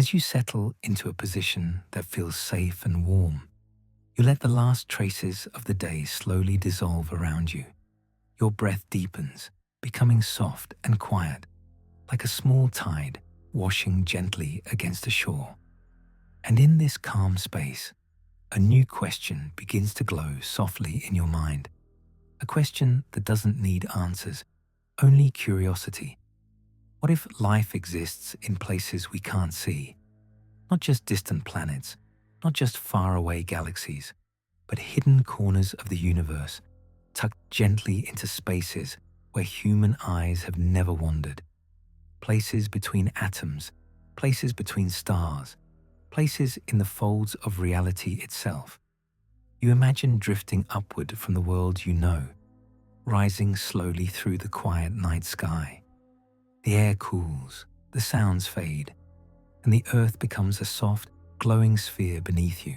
As you settle into a position that feels safe and warm, you let the last traces of the day slowly dissolve around you. Your breath deepens, becoming soft and quiet, like a small tide washing gently against the shore. And in this calm space, a new question begins to glow softly in your mind. A question that doesn't need answers, only curiosity. What if life exists in places we can't see? Not just distant planets, not just faraway galaxies, but hidden corners of the universe, tucked gently into spaces where human eyes have never wandered. Places between atoms, places between stars, places in the folds of reality itself. You imagine drifting upward from the world you know, rising slowly through the quiet night sky. The air cools, the sounds fade, and the earth becomes a soft, glowing sphere beneath you.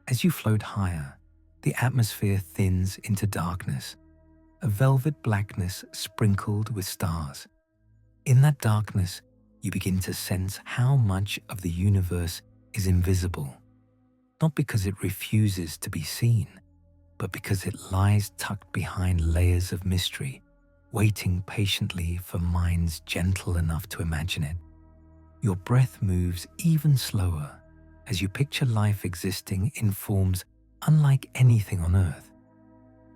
As you float higher, the atmosphere thins into darkness, a velvet blackness sprinkled with stars. In that darkness, you begin to sense how much of the universe is invisible, not because it refuses to be seen, but because it lies tucked behind layers of mystery, waiting patiently for minds gentle enough to imagine it. Your breath moves even slower as you picture life existing in forms unlike anything on Earth.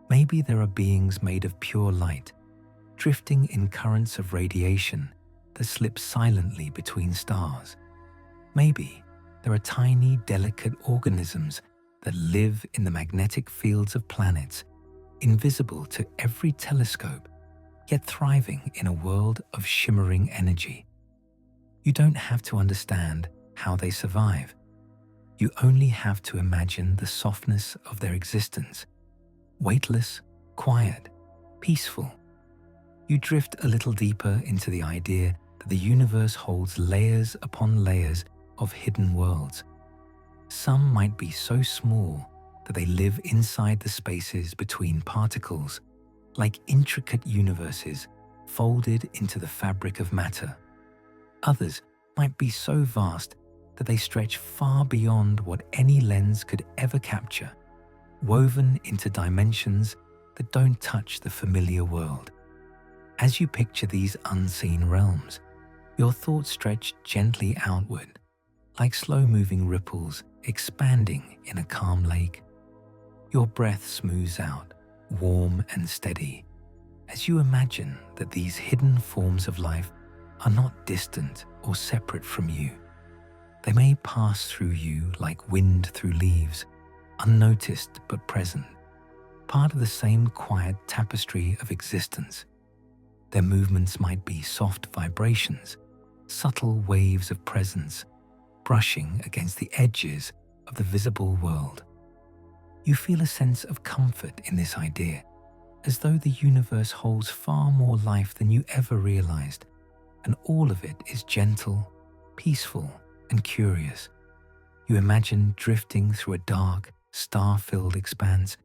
Maybe there are beings made of pure light, drifting in currents of radiation that slip silently between stars. Maybe there are tiny, delicate organisms that live in the magnetic fields of planets, invisible to every telescope, yet thriving in a world of shimmering energy. You don't have to understand how they survive. You only have to imagine the softness of their existence, weightless, quiet, peaceful. You drift a little deeper into the idea that the universe holds layers upon layers of hidden worlds. Some might be so small that they live inside the spaces between particles, like intricate universes folded into the fabric of matter. Others might be so vast that they stretch far beyond what any lens could ever capture, woven into dimensions that don't touch the familiar world. As you picture these unseen realms, your thoughts stretch gently outward, like slow-moving ripples expanding in a calm lake. Your breath smooths out, warm and steady, as you imagine that these hidden forms of life are not distant or separate from you. They may pass through you like wind through leaves, unnoticed but present, part of the same quiet tapestry of existence. Their movements might be soft vibrations, subtle waves of presence, brushing against the edges of the visible world. You feel a sense of comfort in this idea, as though the universe holds far more life than you ever realized, and all of it is gentle, peaceful, and curious. You imagine drifting through a dark, star-filled expanse,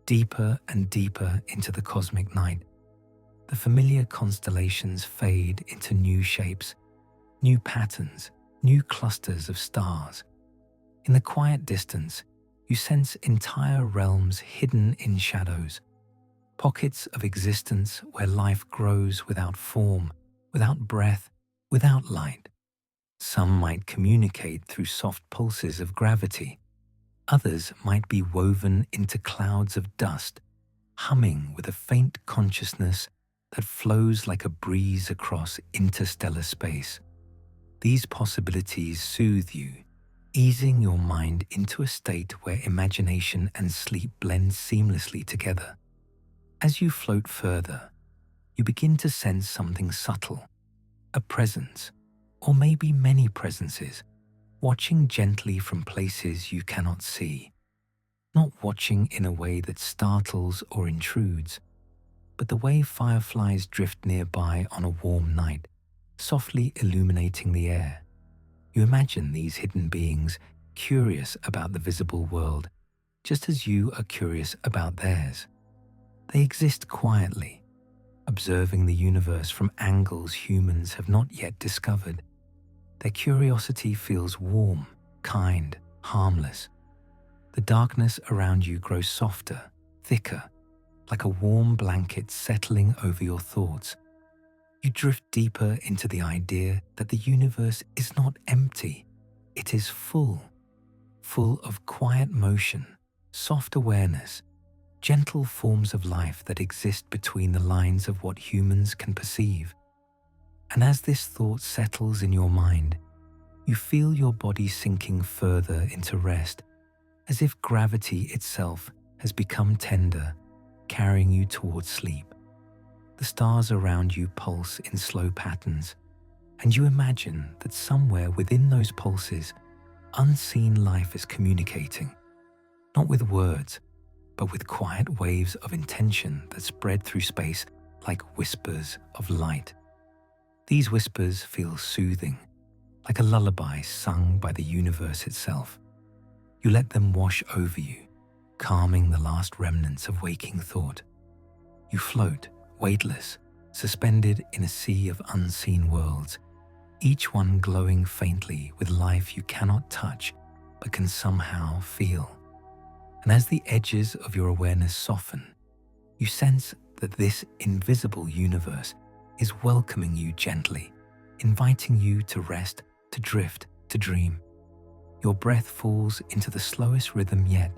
deeper and deeper into the cosmic night. The familiar constellations fade into new shapes, new patterns, new clusters of stars. In the quiet distance, you sense entire realms hidden in shadows, pockets of existence where life grows without form, without breath, without light. Some might communicate through soft pulses of gravity. Others might be woven into clouds of dust, humming with a faint consciousness that flows like a breeze across interstellar space. These possibilities soothe you, easing your mind into a state where imagination and sleep blend seamlessly together. As you float further, you begin to sense something subtle, a presence, or maybe many presences, watching gently from places you cannot see. Not watching in a way that startles or intrudes, but the way fireflies drift nearby on a warm night, softly illuminating the air. You imagine these hidden beings curious about the visible world, just as you are curious about theirs. They exist quietly, observing the universe from angles humans have not yet discovered. Their curiosity feels warm, kind, harmless. The darkness around you grows softer, thicker, like a warm blanket settling over your thoughts. You drift deeper into the idea that the universe is not empty, it is full of quiet motion, soft awareness, gentle forms of life that exist between the lines of what humans can perceive. And as this thought settles in your mind, you feel your body sinking further into rest, as if gravity itself has become tender, carrying you towards sleep. The stars around you pulse in slow patterns, and you imagine that somewhere within those pulses, unseen life is communicating, not with words, but with quiet waves of intention that spread through space like whispers of light. These whispers feel soothing, like a lullaby sung by the universe itself. You let them wash over you, calming the last remnants of waking thought. You float, weightless, suspended in a sea of unseen worlds, each one glowing faintly with life you cannot touch but can somehow feel. And as the edges of your awareness soften, you sense that this invisible universe is welcoming you gently, inviting you to rest, to drift, to dream. Your breath falls into the slowest rhythm yet,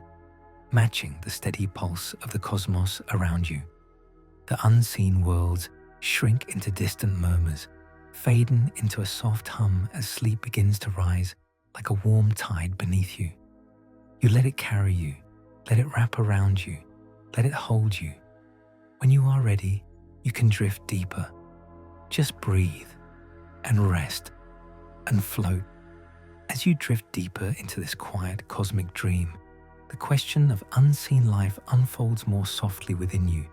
matching the steady pulse of the cosmos around you. The unseen worlds shrink into distant murmurs, fading into a soft hum as sleep begins to rise like a warm tide beneath you. You let it carry you, let it wrap around you, let it hold you. When you are ready, you can drift deeper. Just breathe and rest and float. As you drift deeper into this quiet cosmic dream, the question of unseen life unfolds more softly within you,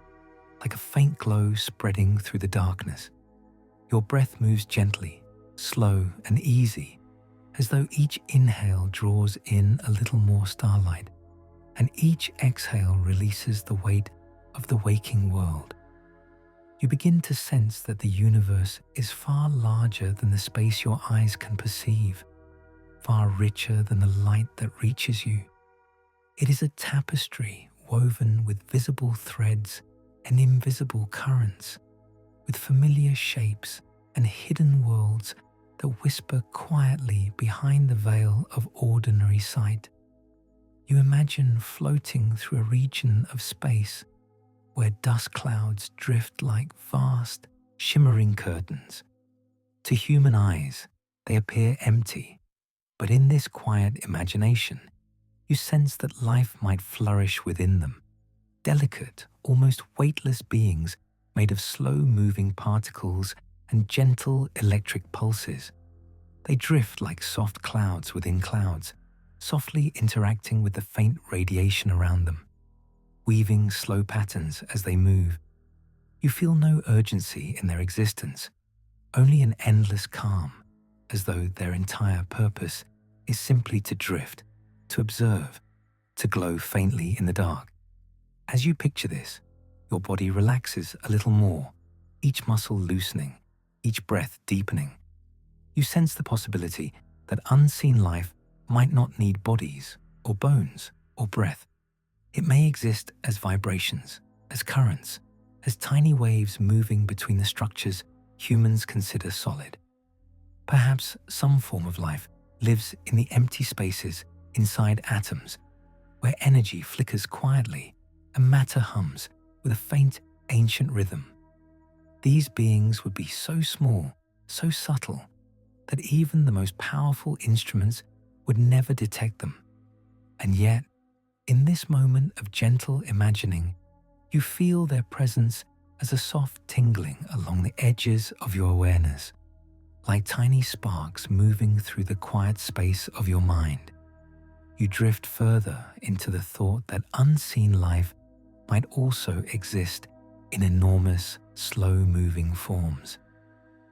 like a faint glow spreading through the darkness. Your breath moves gently, slow and easy, as though each inhale draws in a little more starlight, and each exhale releases the weight of the waking world. You begin to sense that the universe is far larger than the space your eyes can perceive, far richer than the light that reaches you. It is a tapestry woven with visible threads and invisible currents, with familiar shapes and hidden worlds that whisper quietly behind the veil of ordinary sight. You imagine floating through a region of space where dust clouds drift like vast, shimmering curtains. To human eyes, they appear empty, but in this quiet imagination, you sense that life might flourish within them. Delicate, almost weightless beings made of slow-moving particles and gentle electric pulses. They drift like soft clouds within clouds, softly interacting with the faint radiation around them, weaving slow patterns as they move. You feel no urgency in their existence, only an endless calm, as though their entire purpose is simply to drift, to observe, to glow faintly in the dark. As you picture this, your body relaxes a little more, each muscle loosening, each breath deepening. You sense the possibility that unseen life might not need bodies or bones or breath. It may exist as vibrations, as currents, as tiny waves moving between the structures humans consider solid. Perhaps some form of life lives in the empty spaces inside atoms, where energy flickers quietly and matter hums with a faint, ancient rhythm. These beings would be so small, so subtle, that even the most powerful instruments would never detect them. And yet, in this moment of gentle imagining, you feel their presence as a soft tingling along the edges of your awareness, like tiny sparks moving through the quiet space of your mind. You drift further into the thought that unseen life might also exist in enormous, slow-moving forms.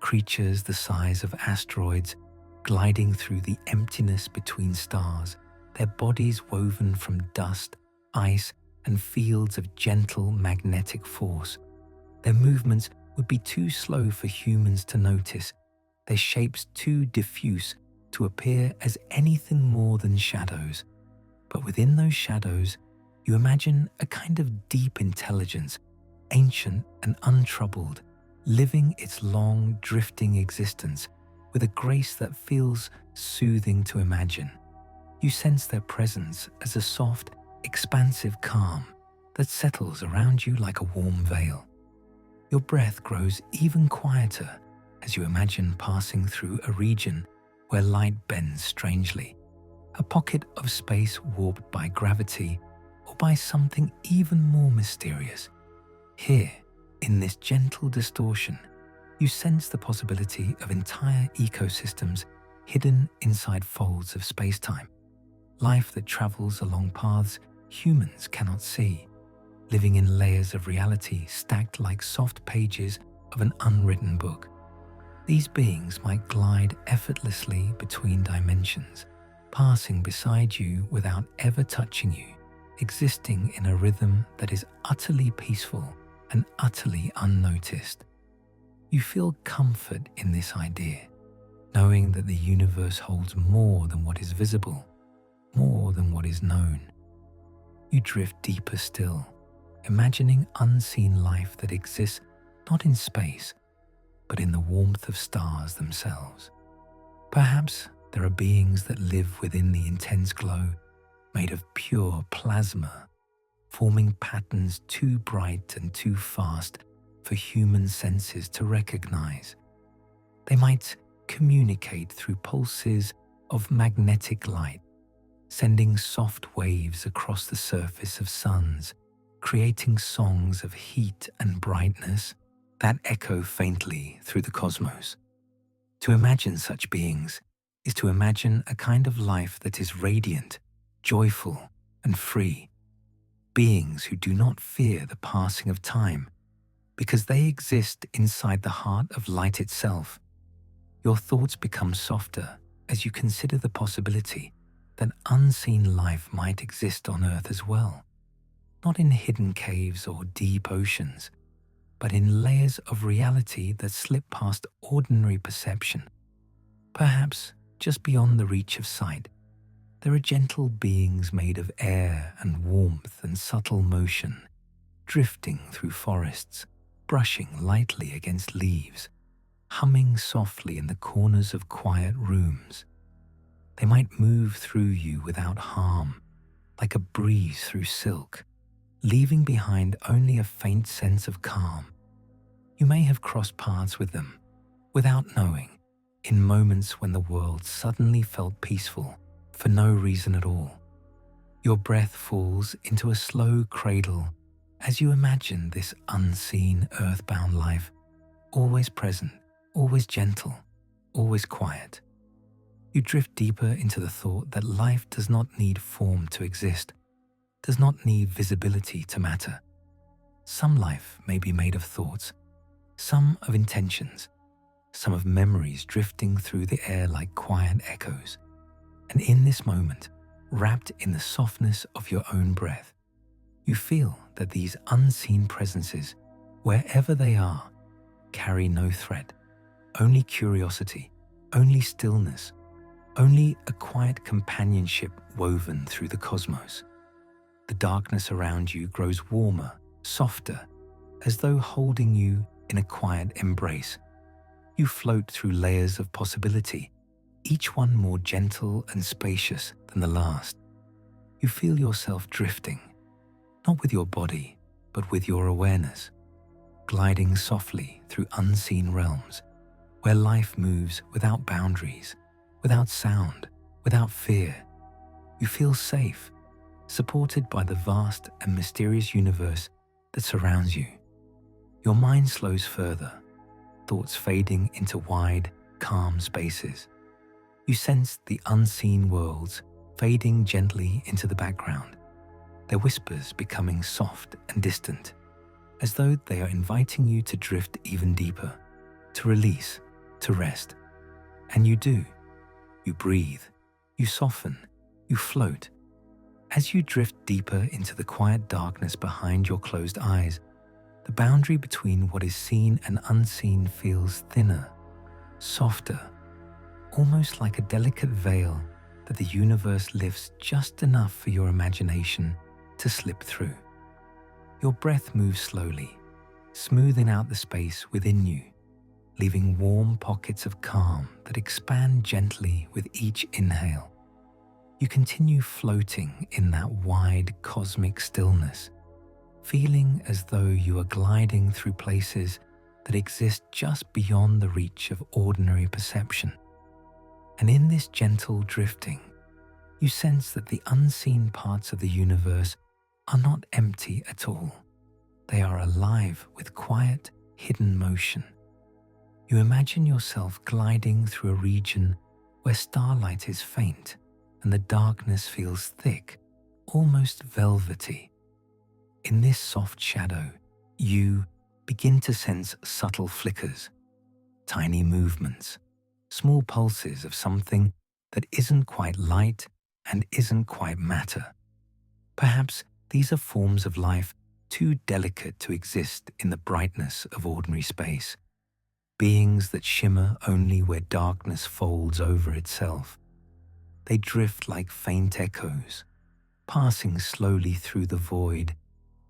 Creatures the size of asteroids gliding through the emptiness between stars, their bodies woven from dust, ice, and fields of gentle magnetic force. Their movements would be too slow for humans to notice, their shapes too diffuse to appear as anything more than shadows. But within those shadows, you imagine a kind of deep intelligence, ancient and untroubled, living its long, drifting existence with a grace that feels soothing to imagine. You sense their presence as a soft, expansive calm that settles around you like a warm veil. Your breath grows even quieter as you imagine passing through a region where light bends strangely, a pocket of space warped by gravity or by something even more mysterious. Here, in this gentle distortion, you sense the possibility of entire ecosystems hidden inside folds of space-time, life that travels along paths humans cannot see, living in layers of reality stacked like soft pages of an unwritten book. These beings might glide effortlessly between dimensions, passing beside you without ever touching you, existing in a rhythm that is utterly peaceful and utterly unnoticed. You feel comfort in this idea, knowing that the universe holds more than what is visible, more than what is known. You drift deeper still, imagining unseen life that exists not in space, but in the warmth of stars themselves. Perhaps there are beings that live within the intense glow, made of pure plasma, forming patterns too bright and too fast for human senses to recognize. They might communicate through pulses of magnetic light, sending soft waves across the surface of suns, creating songs of heat and brightness that echo faintly through the cosmos. To imagine such beings is to imagine a kind of life that is radiant, joyful, and free. Beings who do not fear the passing of time because they exist inside the heart of light itself. Your thoughts become softer as you consider the possibility that unseen life might exist on Earth as well, not in hidden caves or deep oceans, but in layers of reality that slip past ordinary perception. Perhaps just beyond the reach of sight, there are gentle beings made of air and warmth and subtle motion, drifting through forests, brushing lightly against leaves, humming softly in the corners of quiet rooms. They might move through you without harm, like a breeze through silk, leaving behind only a faint sense of calm. You may have crossed paths with them, without knowing, in moments when the world suddenly felt peaceful for no reason at all. Your breath falls into a slow cradle as you imagine this unseen earthbound life, always present, always gentle, always quiet. You drift deeper into the thought that life does not need form to exist, does not need visibility to matter. Some life may be made of thoughts, some of intentions, some of memories drifting through the air like quiet echoes. And in this moment, wrapped in the softness of your own breath, you feel that these unseen presences, wherever they are, carry no threat, only curiosity, only stillness, only a quiet companionship woven through the cosmos. The darkness around you grows warmer, softer, as though holding you in a quiet embrace. You float through layers of possibility, each one more gentle and spacious than the last. You feel yourself drifting, not with your body, but with your awareness, gliding softly through unseen realms, where life moves without boundaries, without sound, without fear. You feel safe, supported by the vast and mysterious universe that surrounds you. Your mind slows further, thoughts fading into wide, calm spaces. You sense the unseen worlds fading gently into the background, their whispers becoming soft and distant, as though they are inviting you to drift even deeper, to release, to rest. And you do. You breathe, you soften, you float. As you drift deeper into the quiet darkness behind your closed eyes, the boundary between what is seen and unseen feels thinner, softer, almost like a delicate veil that the universe lifts just enough for your imagination to slip through. Your breath moves slowly, smoothing out the space within you, leaving warm pockets of calm that expand gently with each inhale. You continue floating in that wide cosmic stillness, feeling as though you are gliding through places that exist just beyond the reach of ordinary perception. And in this gentle drifting, you sense that the unseen parts of the universe are not empty at all. They are alive with quiet, hidden motion. You imagine yourself gliding through a region where starlight is faint and the darkness feels thick, almost velvety. In this soft shadow, you begin to sense subtle flickers, tiny movements, small pulses of something that isn't quite light and isn't quite matter. Perhaps these are forms of life too delicate to exist in the brightness of ordinary space, beings that shimmer only where darkness folds over itself. They drift like faint echoes, passing slowly through the void,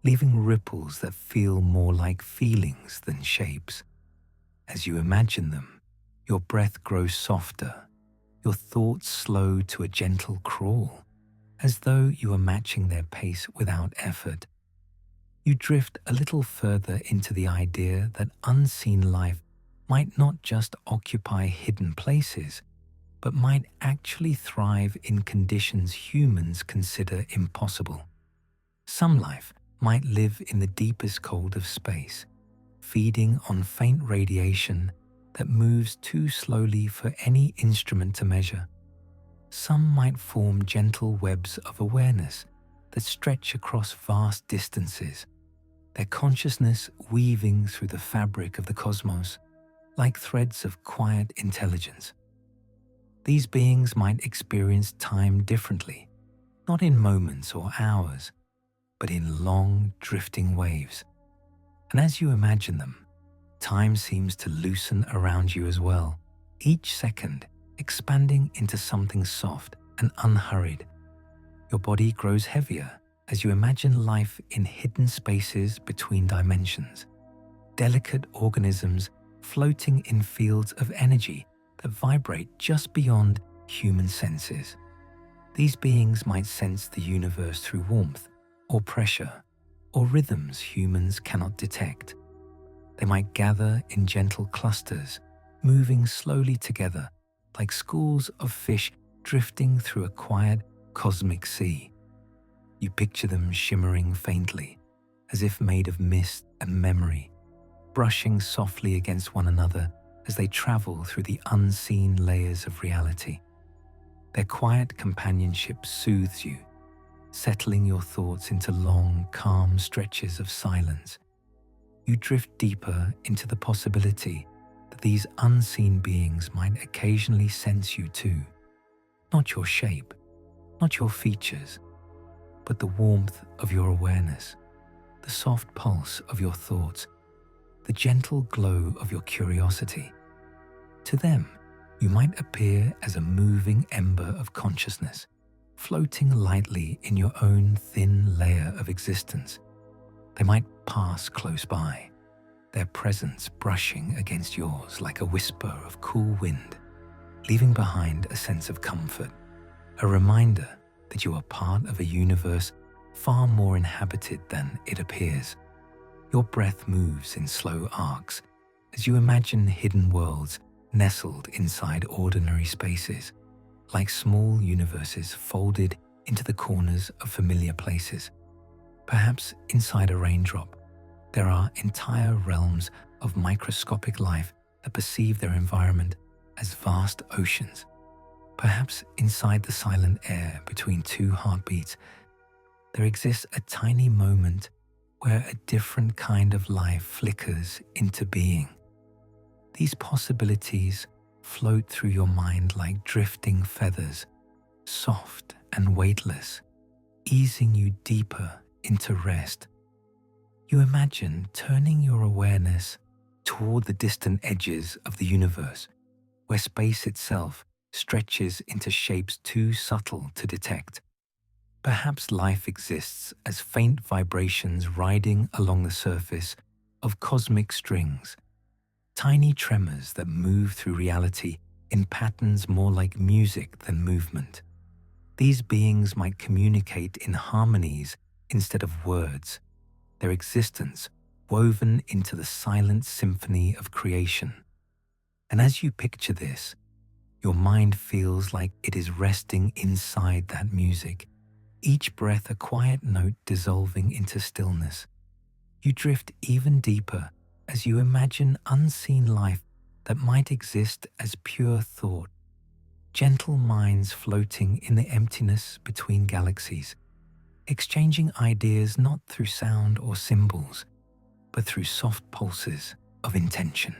leaving ripples that feel more like feelings than shapes. As you imagine them, your breath grows softer, your thoughts slow to a gentle crawl, as though you are matching their pace without effort. You drift a little further into the idea that unseen life might not just occupy hidden places, but might actually thrive in conditions humans consider impossible. Some life might live in the deepest cold of space, feeding on faint radiation that moves too slowly for any instrument to measure. Some might form gentle webs of awareness that stretch across vast distances, their consciousness weaving through the fabric of the cosmos like threads of quiet intelligence. These beings might experience time differently, not in moments or hours, but in long, drifting waves. And as you imagine them, time seems to loosen around you as well, each second expanding into something soft and unhurried. Your body grows heavier as you imagine life in hidden spaces between dimensions, delicate organisms floating in fields of energy that vibrate just beyond human senses. These beings might sense the universe through warmth or pressure or rhythms humans cannot detect. They might gather in gentle clusters, moving slowly together like schools of fish drifting through a quiet cosmic sea. You picture them shimmering faintly, as if made of mist and memory, brushing softly against one another as they travel through the unseen layers of reality. Their quiet companionship soothes you, settling your thoughts into long, calm stretches of silence. You drift deeper into the possibility that these unseen beings might occasionally sense you too. Not your shape, not your features, but the warmth of your awareness, the soft pulse of your thoughts, the gentle glow of your curiosity. To them, you might appear as a moving ember of consciousness, floating lightly in your own thin layer of existence. They might pass close by, their presence brushing against yours like a whisper of cool wind, leaving behind a sense of comfort, a reminder that you are part of a universe far more inhabited than it appears. Your breath moves in slow arcs as you imagine hidden worlds nestled inside ordinary spaces, like small universes folded into the corners of familiar places. Perhaps inside a raindrop, there are entire realms of microscopic life that perceive their environment as vast oceans. Perhaps inside the silent air between two heartbeats, there exists a tiny moment where a different kind of life flickers into being. These possibilities float through your mind like drifting feathers, soft and weightless, easing you deeper into rest. You imagine turning your awareness toward the distant edges of the universe, where space itself stretches into shapes too subtle to detect. Perhaps life exists as faint vibrations riding along the surface of cosmic strings, tiny tremors that move through reality in patterns more like music than movement. These beings might communicate in harmonies instead of words, their existence woven into the silent symphony of creation. And as you picture this, your mind feels like it is resting inside that music, each breath a quiet note dissolving into stillness. You drift even deeper as you imagine unseen life that might exist as pure thought, gentle minds floating in the emptiness between galaxies, exchanging ideas not through sound or symbols, but through soft pulses of intention.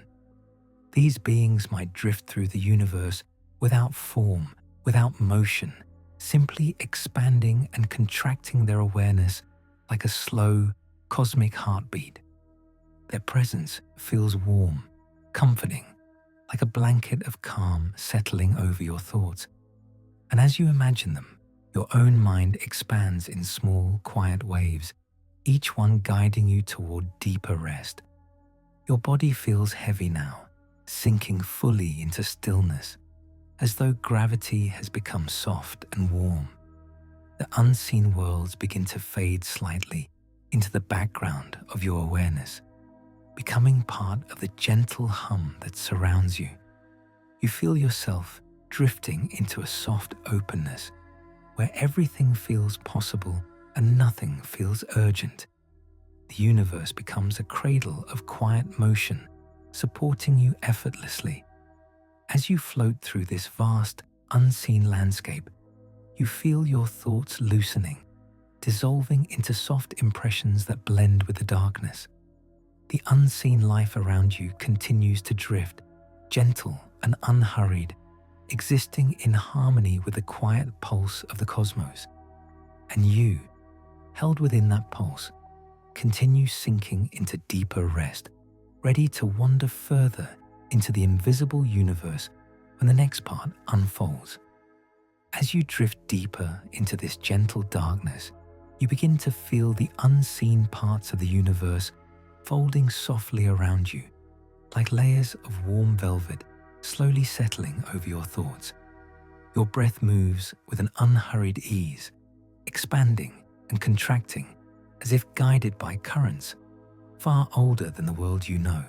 These beings might drift through the universe without form, without motion, simply expanding and contracting their awareness like a slow, cosmic heartbeat. Their presence feels warm, comforting, like a blanket of calm settling over your thoughts. And as you imagine them, your own mind expands in small, quiet waves, each one guiding you toward deeper rest. Your body feels heavy now, sinking fully into stillness, as though gravity has become soft and warm. The unseen worlds begin to fade slightly into the background of your awareness, becoming part of the gentle hum that surrounds you. You feel yourself drifting into a soft openness where everything feels possible and nothing feels urgent. The universe becomes a cradle of quiet motion, supporting you effortlessly. As you float through this vast, unseen landscape, you feel your thoughts loosening, dissolving into soft impressions that blend with the darkness. The unseen life around you continues to drift, gentle and unhurried, existing in harmony with the quiet pulse of the cosmos. And you, held within that pulse, continue sinking into deeper rest, ready to wander further into the invisible universe when the next part unfolds. As you drift deeper into this gentle darkness, you begin to feel the unseen parts of the universe folding softly around you, like layers of warm velvet slowly settling over your thoughts. Your breath moves with an unhurried ease, expanding and contracting as if guided by currents far older than the world you know.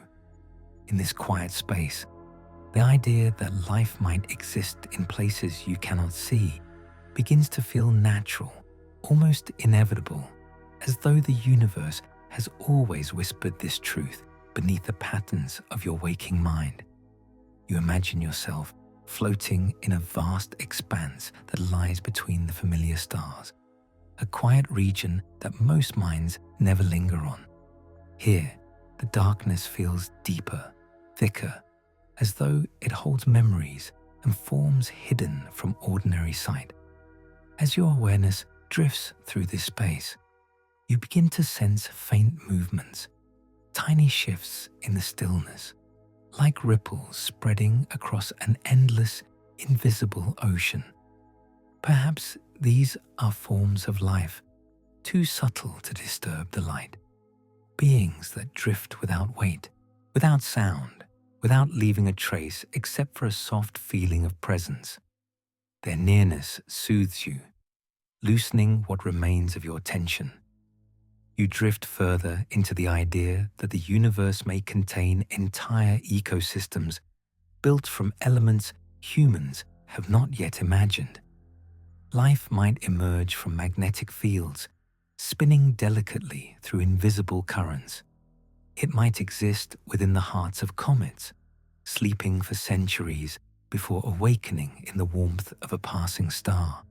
In this quiet space, the idea that life might exist in places you cannot see begins to feel natural, almost inevitable, as though the universe has always whispered this truth beneath the patterns of your waking mind. You imagine yourself floating in a vast expanse that lies between the familiar stars, a quiet region that most minds never linger on. Here, the darkness feels deeper, thicker, as though it holds memories and forms hidden from ordinary sight. As your awareness drifts through this space, you begin to sense faint movements, tiny shifts in the stillness, like ripples spreading across an endless, invisible ocean. Perhaps these are forms of life, too subtle to disturb the light. Beings that drift without weight, without sound, without leaving a trace except for a soft feeling of presence. Their nearness soothes you, loosening what remains of your tension. You drift further into the idea that the universe may contain entire ecosystems built from elements humans have not yet imagined. Life might emerge from magnetic fields, spinning delicately through invisible currents. It might exist within the hearts of comets, sleeping for centuries before awakening in the warmth of a passing star.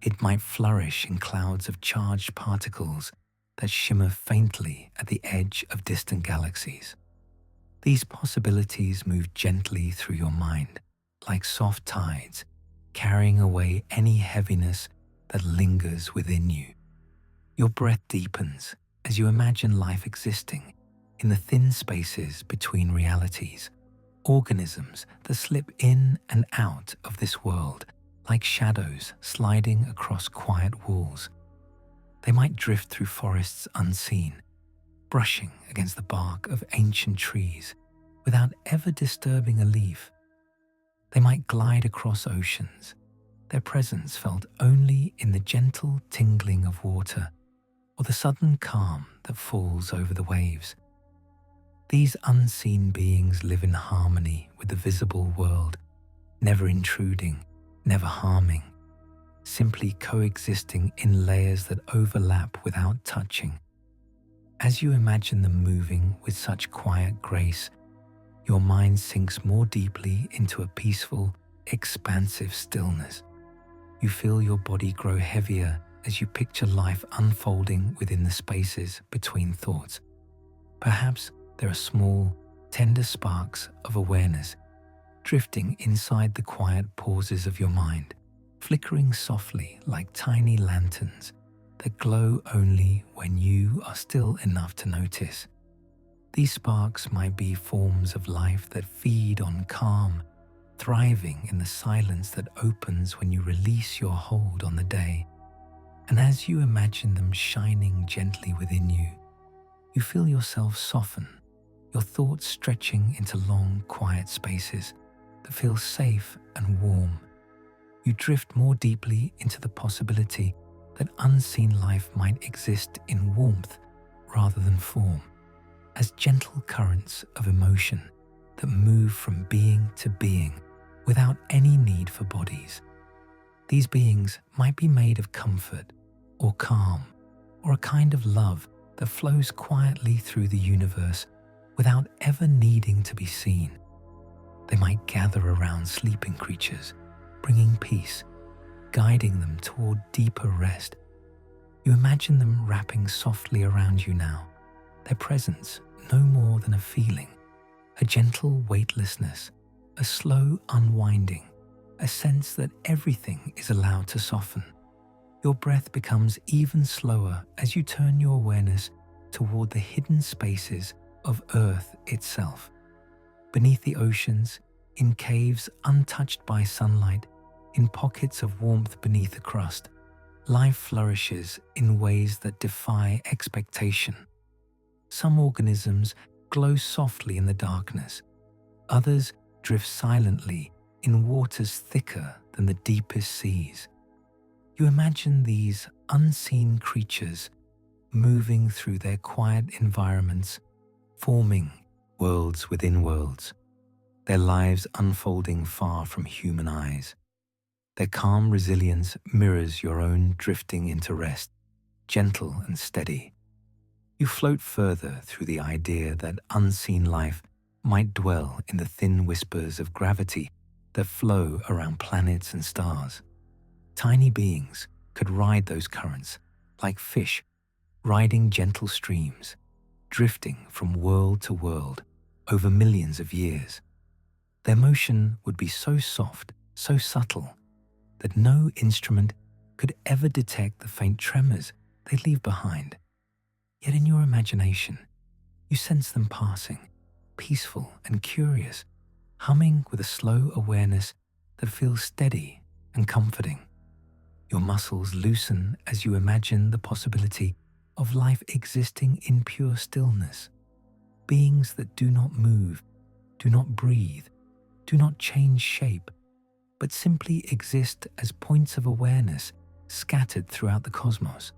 It might flourish in clouds of charged particles that shimmer faintly at the edge of distant galaxies. These possibilities move gently through your mind, like soft tides, carrying away any heaviness that lingers within you. Your breath deepens as you imagine life existing in the thin spaces between realities, organisms that slip in and out of this world like shadows sliding across quiet walls. They might drift through forests unseen, brushing against the bark of ancient trees without ever disturbing a leaf. They might glide across oceans, their presence felt only in the gentle tingling of water or the sudden calm that falls over the waves. These unseen beings live in harmony with the visible world, never intruding, never harming, simply coexisting in layers that overlap without touching. As you imagine them moving with such quiet grace, your mind sinks more deeply into a peaceful, expansive stillness. You feel your body grow heavier as you picture life unfolding within the spaces between thoughts. Perhaps there are small, tender sparks of awareness drifting inside the quiet pauses of your mind, flickering softly like tiny lanterns that glow only when you are still enough to notice. These sparks might be forms of life that feed on calm, thriving in the silence that opens when you release your hold on the day. And as you imagine them shining gently within you, you feel yourself soften, your thoughts stretching into long, quiet spaces that feel safe and warm. You drift more deeply into the possibility that unseen life might exist in warmth rather than form, as gentle currents of emotion that move from being to being without any need for bodies. These beings might be made of comfort or calm or a kind of love that flows quietly through the universe without ever needing to be seen. They might gather around sleeping creatures, bringing peace, guiding them toward deeper rest. You imagine them wrapping softly around you now, their presence no more than a feeling, a gentle weightlessness, a slow unwinding, a sense that everything is allowed to soften. Your breath becomes even slower as you turn your awareness toward the hidden spaces of Earth itself. Beneath the oceans, in caves untouched by sunlight, in pockets of warmth beneath the crust, life flourishes in ways that defy expectation. Some organisms glow softly in the darkness. Others drift silently in waters thicker than the deepest seas. You imagine these unseen creatures moving through their quiet environments, forming worlds within worlds, their lives unfolding far from human eyes. Their calm resilience mirrors your own drifting into rest, gentle and steady. You float further through the idea that unseen life might dwell in the thin whispers of gravity that flow around planets and stars. Tiny beings could ride those currents like fish riding gentle streams, drifting from world to world over millions of years. Their motion would be so soft, so subtle, that no instrument could ever detect the faint tremors they leave behind. Yet in your imagination, you sense them passing, peaceful and curious, humming with a slow awareness that feels steady and comforting. Your muscles loosen as you imagine the possibility of life existing in pure stillness. Beings that do not move, do not breathe, do not change shape, but simply exist as points of awareness scattered throughout the cosmos.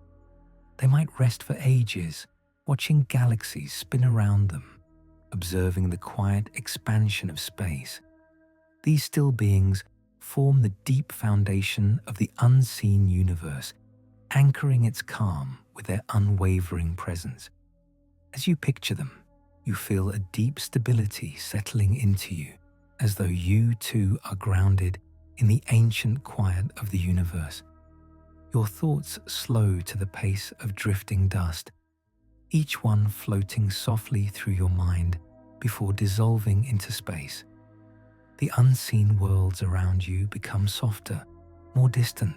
They might rest for ages, watching galaxies spin around them, observing the quiet expansion of space. These still beings form the deep foundation of the unseen universe, anchoring its calm with their unwavering presence. As you picture them, you feel a deep stability settling into you, as though you too are grounded in the ancient quiet of the universe. Your thoughts slow to the pace of drifting dust, each one floating softly through your mind before dissolving into space. The unseen worlds around you become softer, more distant,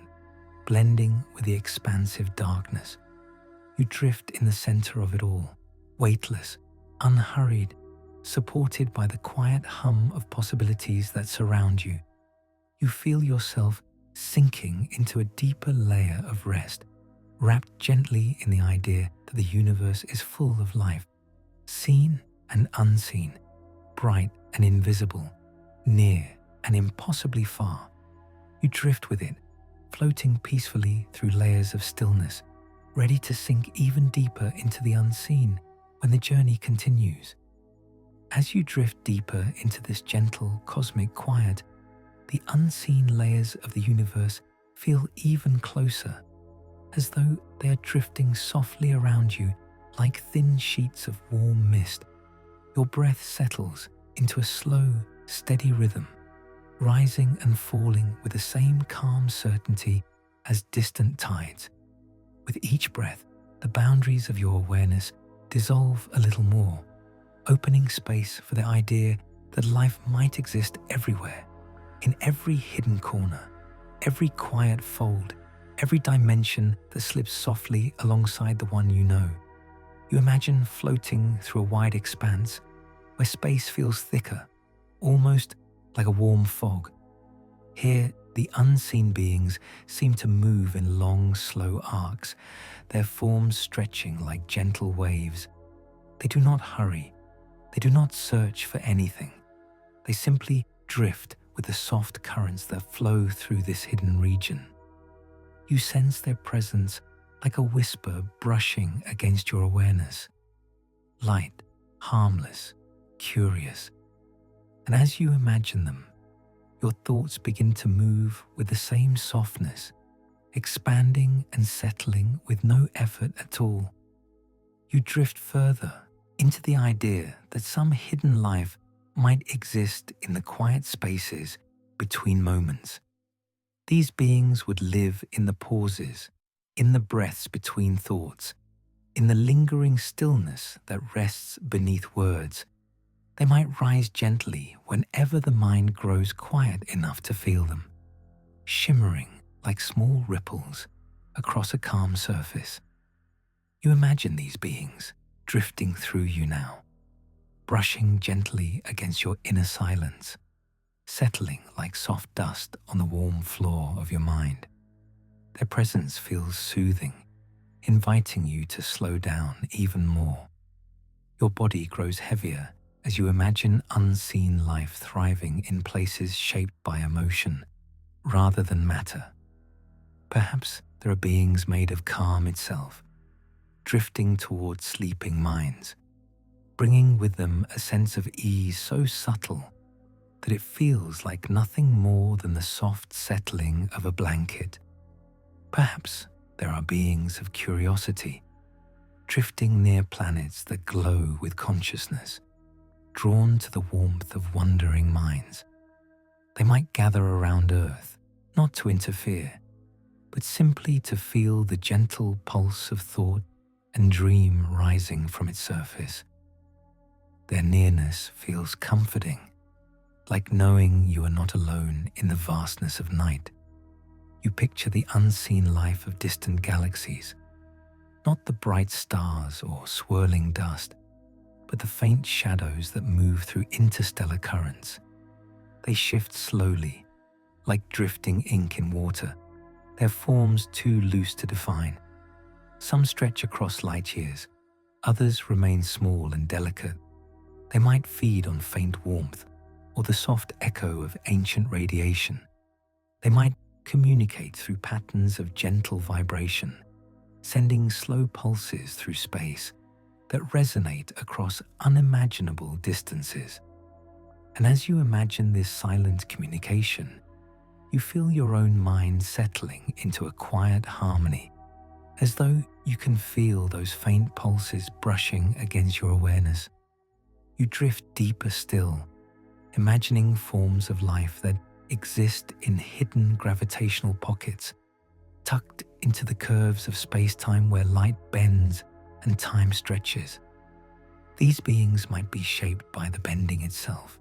blending with the expansive darkness. You drift in the center of it all, weightless, unhurried, supported by the quiet hum of possibilities that surround you. You feel yourself sinking into a deeper layer of rest, wrapped gently in the idea that the universe is full of life, seen and unseen, bright and invisible, near and impossibly far. You drift with it, floating peacefully through layers of stillness, ready to sink even deeper into the unseen when the journey continues. As you drift deeper into this gentle cosmic quiet, the unseen layers of the universe feel even closer, as though they are drifting softly around you like thin sheets of warm mist. Your breath settles into a slow, steady rhythm, rising and falling with the same calm certainty as distant tides. With each breath, the boundaries of your awareness dissolve a little more, opening space for the idea that life might exist everywhere, in every hidden corner, every quiet fold, every dimension that slips softly alongside the one you know. You imagine floating through a wide expanse where space feels thicker, almost like a warm fog. Here, the unseen beings seem to move in long, slow arcs, their forms stretching like gentle waves. They do not hurry. They do not search for anything. They simply drift with the soft currents that flow through this hidden region. You sense their presence like a whisper brushing against your awareness. Light, harmless, curious. And as you imagine them, your thoughts begin to move with the same softness, expanding and settling with no effort at all. You drift further into the idea that some hidden life might exist in the quiet spaces between moments. These beings would live in the pauses, in the breaths between thoughts, in the lingering stillness that rests beneath words. They might rise gently whenever the mind grows quiet enough to feel them, shimmering like small ripples across a calm surface. You imagine these beings drifting through you now, brushing gently against your inner silence, settling like soft dust on the warm floor of your mind. Their presence feels soothing, inviting you to slow down even more. Your body grows heavier as you imagine unseen life thriving in places shaped by emotion rather than matter. Perhaps there are beings made of calm itself, drifting towards sleeping minds, bringing with them a sense of ease so subtle that it feels like nothing more than the soft settling of a blanket. Perhaps there are beings of curiosity, drifting near planets that glow with consciousness, drawn to the warmth of wondering minds. They might gather around Earth, not to interfere, but simply to feel the gentle pulse of thought and dream rising from its surface. Their nearness feels comforting, like knowing you are not alone in the vastness of night. You picture the unseen life of distant galaxies, not the bright stars or swirling dust, but the faint shadows that move through interstellar currents. They shift slowly, like drifting ink in water, their forms too loose to define. Some stretch across light years, others remain small and delicate. They might feed on faint warmth or the soft echo of ancient radiation. They might communicate through patterns of gentle vibration, sending slow pulses through space that resonate across unimaginable distances. And as you imagine this silent communication, you feel your own mind settling into a quiet harmony, as though you can feel those faint pulses brushing against your awareness. You drift deeper still, imagining forms of life that exist in hidden gravitational pockets, tucked into the curves of space-time where light bends and time stretches. These beings might be shaped by the bending itself,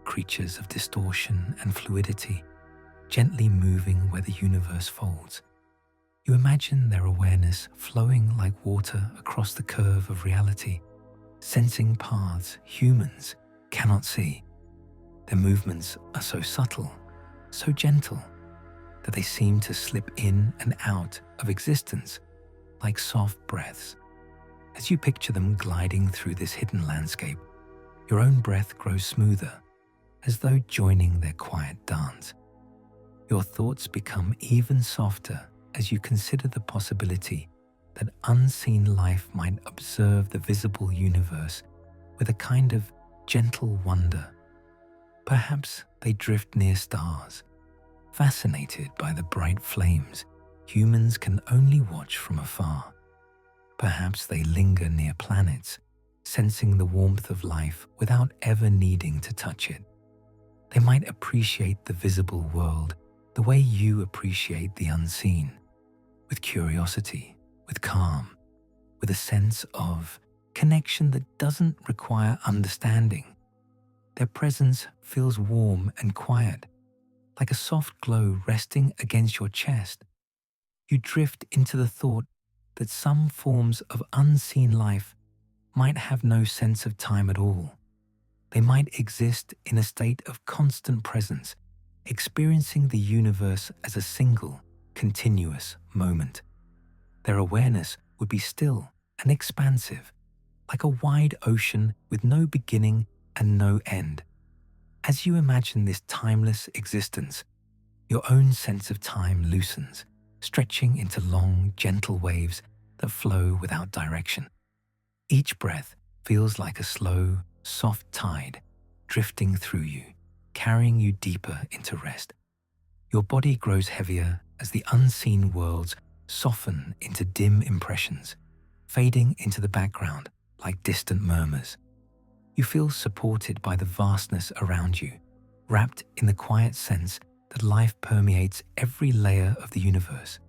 creatures of distortion and fluidity, gently moving where the universe folds. You imagine their awareness flowing like water across the curve of reality, sensing paths humans cannot see. Their movements are so subtle, so gentle, that they seem to slip in and out of existence like soft breaths. As you picture them gliding through this hidden landscape, your own breath grows smoother, as though joining their quiet dance. Your thoughts become even softer as you consider the possibility that unseen life might observe the visible universe with a kind of gentle wonder. Perhaps they drift near stars, fascinated by the bright flames humans can only watch from afar. Perhaps they linger near planets, sensing the warmth of life without ever needing to touch it. They might appreciate the visible world the way you appreciate the unseen, with curiosity, with calm, with a sense of connection that doesn't require understanding. Their presence feels warm and quiet, like a soft glow resting against your chest. You drift into the thought that some forms of unseen life might have no sense of time at all. They might exist in a state of constant presence, experiencing the universe as a single, continuous moment. Their awareness would be still and expansive, like a wide ocean with no beginning and no end. As you imagine this timeless existence, your own sense of time loosens, stretching into long, gentle waves that flow without direction. Each breath feels like a slow, soft tide drifting through you, carrying you deeper into rest. Your body grows heavier as the unseen worlds soften into dim impressions, fading into the background like distant murmurs. You feel supported by the vastness around you, wrapped in the quiet sense that life permeates every layer of the universe,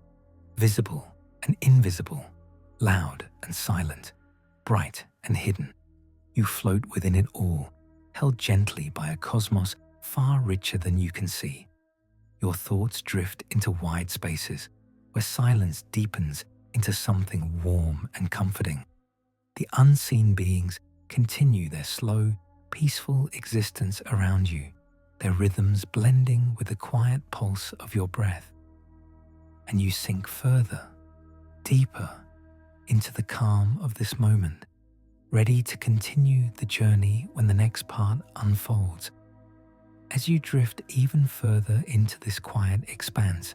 visible and invisible, loud and silent, bright and hidden. You float within it all, held gently by a cosmos far richer than you can see. Your thoughts drift into wide spaces where silence deepens into something warm and comforting. The unseen beings continue their slow, peaceful existence around you, their rhythms blending with the quiet pulse of your breath. And you sink further, deeper into the calm of this moment, ready to continue the journey when the next part unfolds. As you drift even further into this quiet expanse,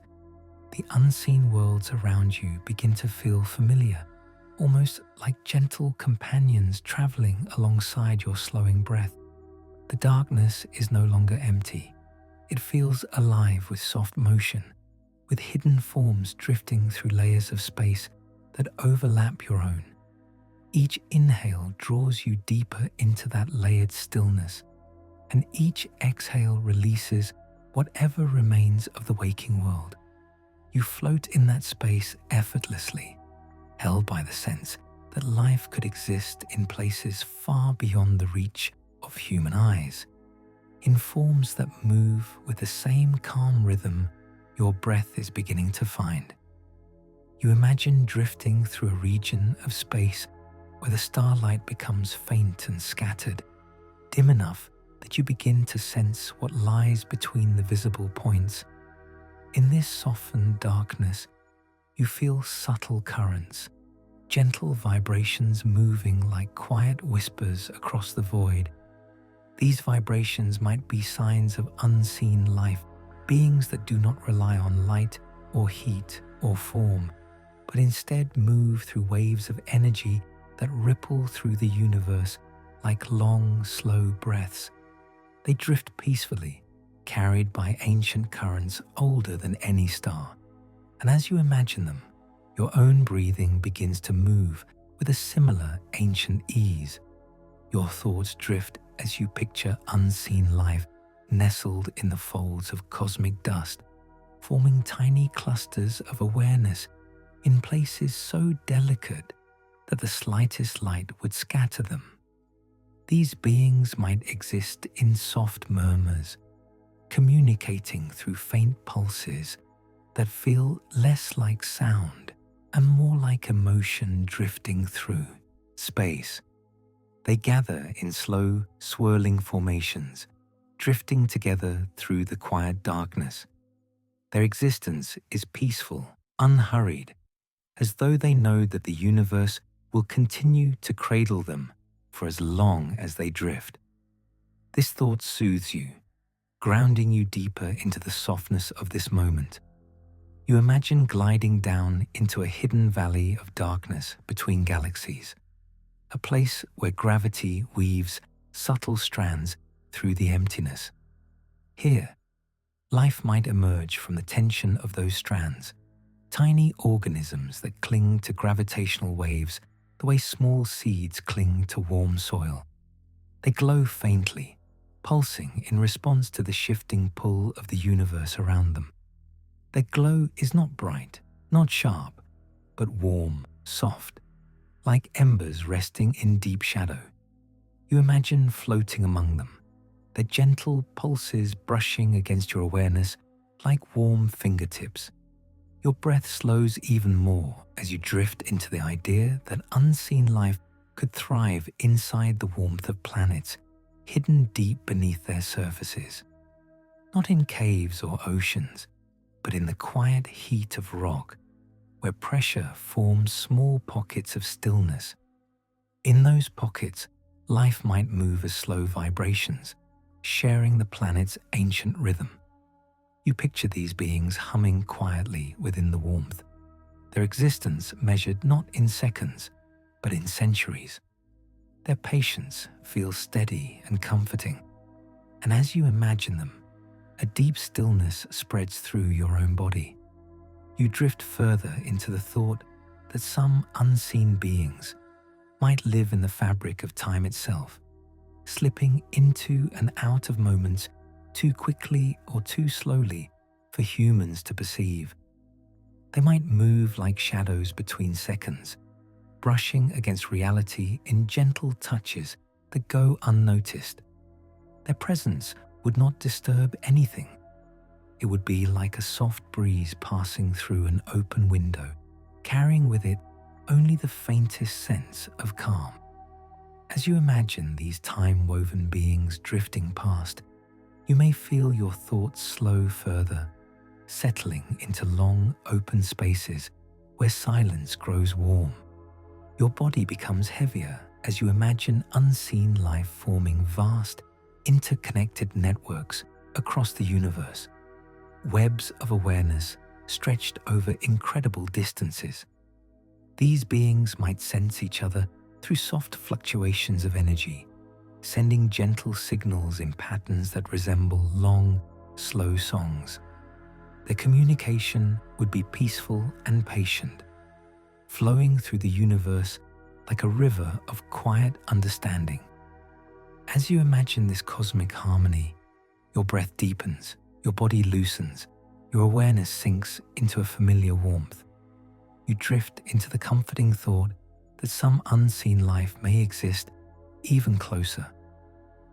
the unseen worlds around you begin to feel familiar, almost like gentle companions traveling alongside your slowing breath. The darkness is no longer empty. It feels alive with soft motion, with hidden forms drifting through layers of space that overlap your own. Each inhale draws you deeper into that layered stillness, and each exhale releases whatever remains of the waking world. You float in that space effortlessly, held by the sense that life could exist in places far beyond the reach of human eyes, in forms that move with the same calm rhythm your breath is beginning to find. You imagine drifting through a region of space where the starlight becomes faint and scattered, dim enough that you begin to sense what lies between the visible points. In this softened darkness, you feel subtle currents, gentle vibrations moving like quiet whispers across the void. These vibrations might be signs of unseen life, beings that do not rely on light or heat or form, but instead move through waves of energy that ripple through the universe like long, slow breaths. They drift peacefully, carried by ancient currents older than any star. And as you imagine them, your own breathing begins to move with a similar ancient ease. Your thoughts drift as you picture unseen life nestled in the folds of cosmic dust, forming tiny clusters of awareness in places so delicate that the slightest light would scatter them. These beings might exist in soft murmurs, communicating through faint pulses that feel less like sound and more like emotion drifting through space. They gather in slow, swirling formations, drifting together through the quiet darkness. Their existence is peaceful, unhurried, as though they know that the universe will continue to cradle them for as long as they drift. This thought soothes you, grounding you deeper into the softness of this moment. You imagine gliding down into a hidden valley of darkness between galaxies, a place where gravity weaves subtle strands through the emptiness. Here, life might emerge from the tension of those strands, tiny organisms that cling to gravitational waves the way small seeds cling to warm soil. They glow faintly, pulsing in response to the shifting pull of the universe around them. Their glow is not bright, not sharp, but warm, soft, like embers resting in deep shadow. You imagine floating among them, their gentle pulses brushing against your awareness like warm fingertips. Your breath slows even more as you drift into the idea that unseen life could thrive inside the warmth of planets hidden deep beneath their surfaces. Not in caves or oceans, but in the quiet heat of rock, where pressure forms small pockets of stillness. In those pockets, life might move as slow vibrations, sharing the planet's ancient rhythm. You picture these beings humming quietly within the warmth, their existence measured not in seconds, but in centuries. Their patience feels steady and comforting, and as you imagine them, a deep stillness spreads through your own body. You drift further into the thought that some unseen beings might live in the fabric of time itself, slipping into and out of moments too quickly or too slowly for humans to perceive. They might move like shadows between seconds, brushing against reality in gentle touches that go unnoticed. Their presence would not disturb anything. It would be like a soft breeze passing through an open window, carrying with it only the faintest sense of calm. As you imagine these time-woven beings drifting past, you may feel your thoughts slow further, settling into long, open spaces where silence grows warm. Your body becomes heavier as you imagine unseen life forming vast, interconnected networks across the universe, webs of awareness stretched over incredible distances. These beings might sense each other through soft fluctuations of energy, sending gentle signals in patterns that resemble long, slow songs. Their communication would be peaceful and patient, flowing through the universe like a river of quiet understanding. As you imagine this cosmic harmony, your breath deepens, your body loosens, your awareness sinks into a familiar warmth. You drift into the comforting thought that some unseen life may exist even closer,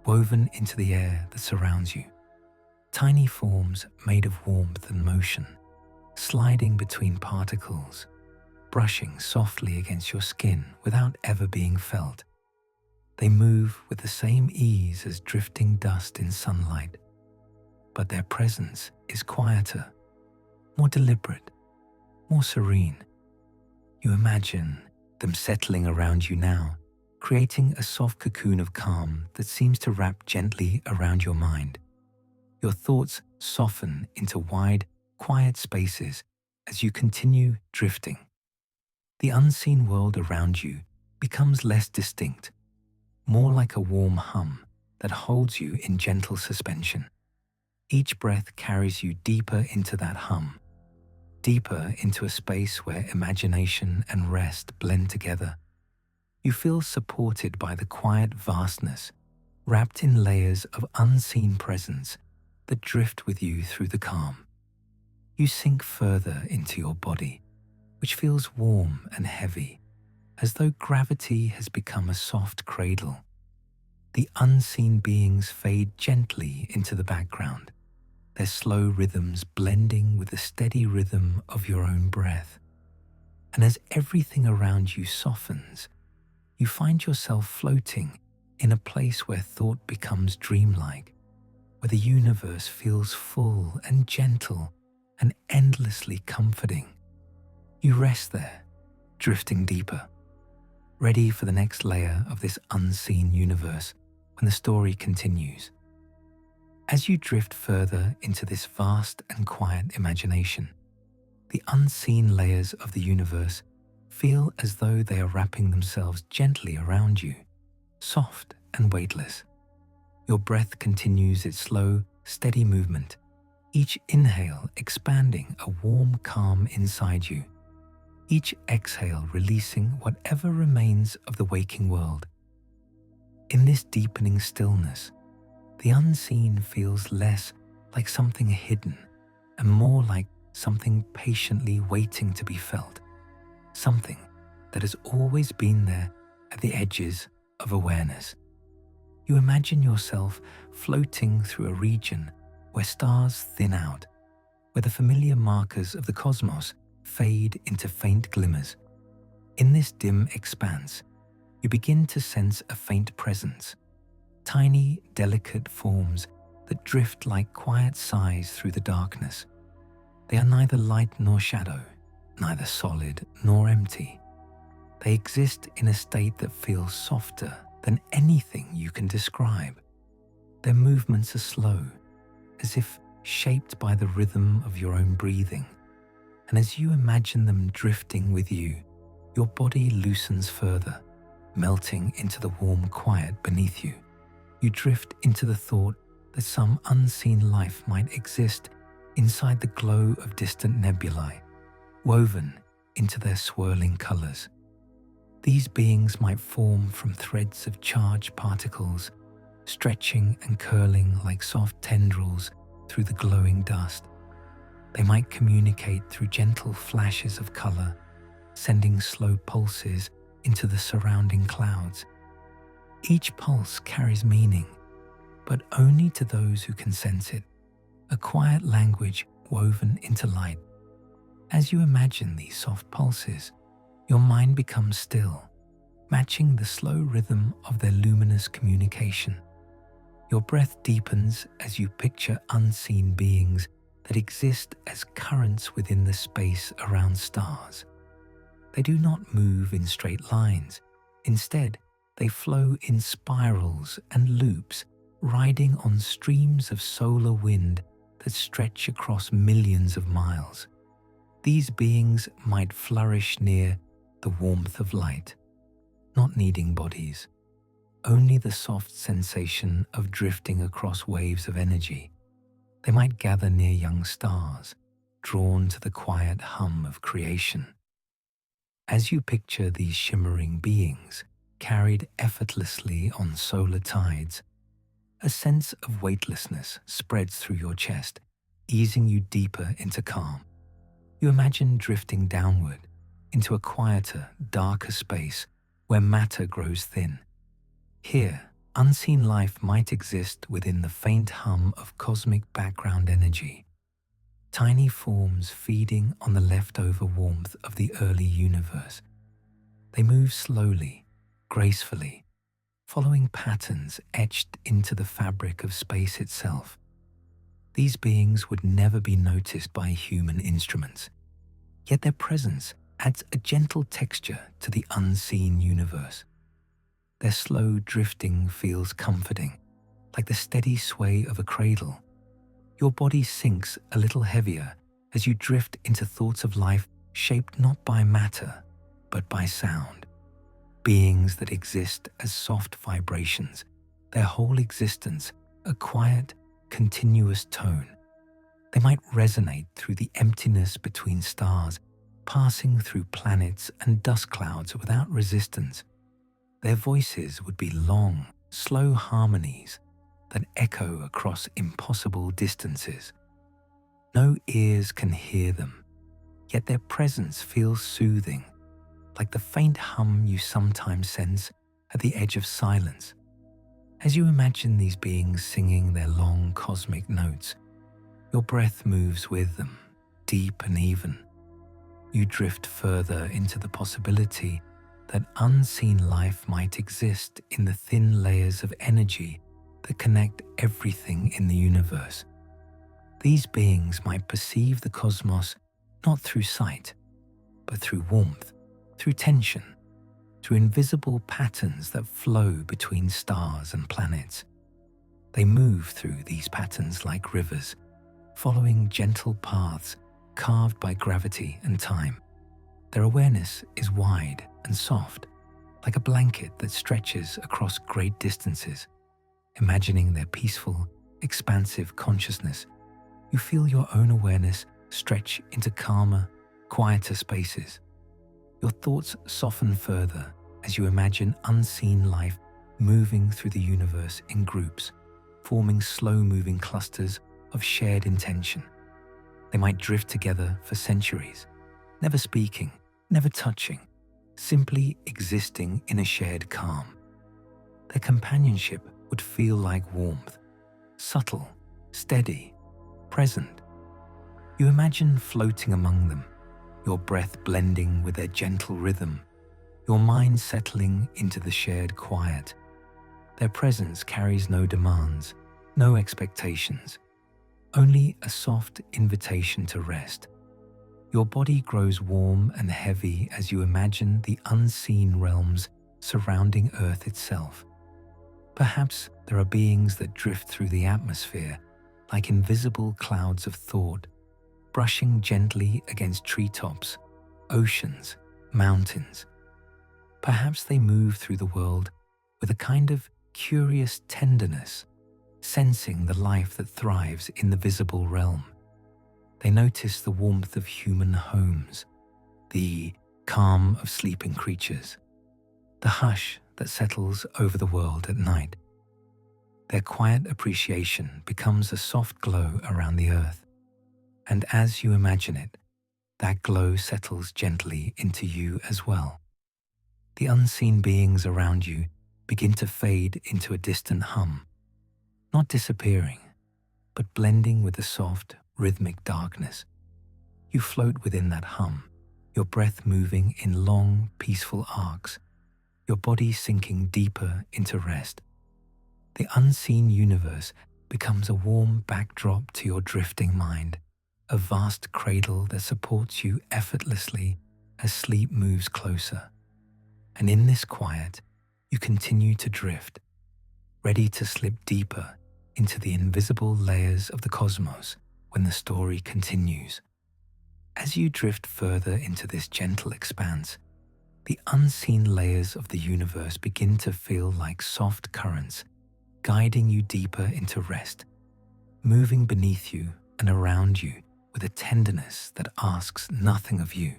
woven into the air that surrounds you. Tiny forms made of warmth and motion, sliding between particles, brushing softly against your skin without ever being felt. They move with the same ease as drifting dust in sunlight, but their presence is quieter, more deliberate, more serene. You imagine them settling around you now, creating a soft cocoon of calm that seems to wrap gently around your mind. Your thoughts soften into wide, quiet spaces as you continue drifting. The unseen world around you becomes less distinct, more like a warm hum that holds you in gentle suspension. Each breath carries you deeper into that hum, deeper into a space where imagination and rest blend together. You feel supported by the quiet vastness, wrapped in layers of unseen presence that drift with you through the calm. You sink further into your body, which feels warm and heavy, as though gravity has become a soft cradle. The unseen beings fade gently into the background, their slow rhythms blending with the steady rhythm of your own breath. And as everything around you softens, you find yourself floating in a place where thought becomes dreamlike, where the universe feels full and gentle and endlessly comforting. You rest there, drifting deeper, ready for the next layer of this unseen universe when the story continues. As you drift further into this vast and quiet imagination, the unseen layers of the universe feel as though they are wrapping themselves gently around you, soft and weightless. Your breath continues its slow, steady movement, each inhale expanding a warm calm inside you, each exhale releasing whatever remains of the waking world. In this deepening stillness, the unseen feels less like something hidden and more like something patiently waiting to be felt, something that has always been there at the edges of awareness. You imagine yourself floating through a region where stars thin out, where the familiar markers of the cosmos fade into faint glimmers. In this dim expanse, you begin to sense a faint presence, tiny, delicate forms that drift like quiet sighs through the darkness. They are neither light nor shadow, neither solid nor empty. They exist in a state that feels softer than anything you can describe. Their movements are slow, as if shaped by the rhythm of your own breathing. And as you imagine them drifting with you, your body loosens further, melting into the warm quiet beneath you. You drift into the thought that some unseen life might exist inside the glow of distant nebulae, woven into their swirling colors. These beings might form from threads of charged particles, stretching and curling like soft tendrils through the glowing dust. They might communicate through gentle flashes of color, sending slow pulses into the surrounding clouds. Each pulse carries meaning, but only to those who can sense it, a quiet language woven into light. As you imagine these soft pulses, your mind becomes still, matching the slow rhythm of their luminous communication. Your breath deepens as you picture unseen beings that exist as currents within the space around stars. They do not move in straight lines. Instead, they flow in spirals and loops, riding on streams of solar wind that stretch across millions of miles. These beings might flourish near the warmth of light, not needing bodies, only the soft sensation of drifting across waves of energy. They might gather near young stars, drawn to the quiet hum of creation. As you picture these shimmering beings, carried effortlessly on solar tides, a sense of weightlessness spreads through your chest, easing you deeper into calm. You imagine drifting downward into a quieter, darker space where matter grows thin. Here, unseen life might exist within the faint hum of cosmic background energy, tiny forms feeding on the leftover warmth of the early universe. They move slowly, gracefully, following patterns etched into the fabric of space itself. These beings would never be noticed by human instruments, yet their presence adds a gentle texture to the unseen universe. Their slow drifting feels comforting, like the steady sway of a cradle. Your body sinks a little heavier as you drift into thoughts of life shaped not by matter, but by sound. Beings that exist as soft vibrations, their whole existence a quiet, continuous tone. They might resonate through the emptiness between stars, passing through planets and dust clouds without resistance. Their voices would be long, slow harmonies that echo across impossible distances. No ears can hear them, yet their presence feels soothing, like the faint hum you sometimes sense at the edge of silence. As you imagine these beings singing their long cosmic notes, your breath moves with them, deep and even. You drift further into the possibility that unseen life might exist in the thin layers of energy that connect everything in the universe. These beings might perceive the cosmos not through sight, but through warmth, through tension, through invisible patterns that flow between stars and planets. They move through these patterns like rivers, following gentle paths carved by gravity and time. Their awareness is wide and soft, like a blanket that stretches across great distances. Imagining their peaceful, expansive consciousness, you feel your own awareness stretch into calmer, quieter spaces. Your thoughts soften further as you imagine unseen life moving through the universe in groups, forming slow-moving clusters of shared intention. They might drift together for centuries, never speaking, never touching, simply existing in a shared calm. Their companionship would feel like warmth, subtle, steady, present. You imagine floating among them, your breath blending with their gentle rhythm, your mind settling into the shared quiet. Their presence carries no demands, no expectations, only a soft invitation to rest. Your body grows warm and heavy as you imagine the unseen realms surrounding Earth itself. Perhaps there are beings that drift through the atmosphere like invisible clouds of thought, brushing gently against treetops, oceans, mountains. Perhaps they move through the world with a kind of curious tenderness, sensing the life that thrives in the visible realm. They notice the warmth of human homes, the calm of sleeping creatures, the hush that settles over the world at night. Their quiet appreciation becomes a soft glow around the earth, and as you imagine it, that glow settles gently into you as well. The unseen beings around you begin to fade into a distant hum, not disappearing, but blending with the soft, rhythmic darkness. You float within that hum, your breath moving in long, peaceful arcs, your body sinking deeper into rest. The unseen universe becomes a warm backdrop to your drifting mind, a vast cradle that supports you effortlessly as sleep moves closer. And in this quiet, you continue to drift, ready to slip deeper into the invisible layers of the cosmos when the story continues. As you drift further into this gentle expanse, the unseen layers of the universe begin to feel like soft currents, guiding you deeper into rest, moving beneath you and around you with a tenderness that asks nothing of you.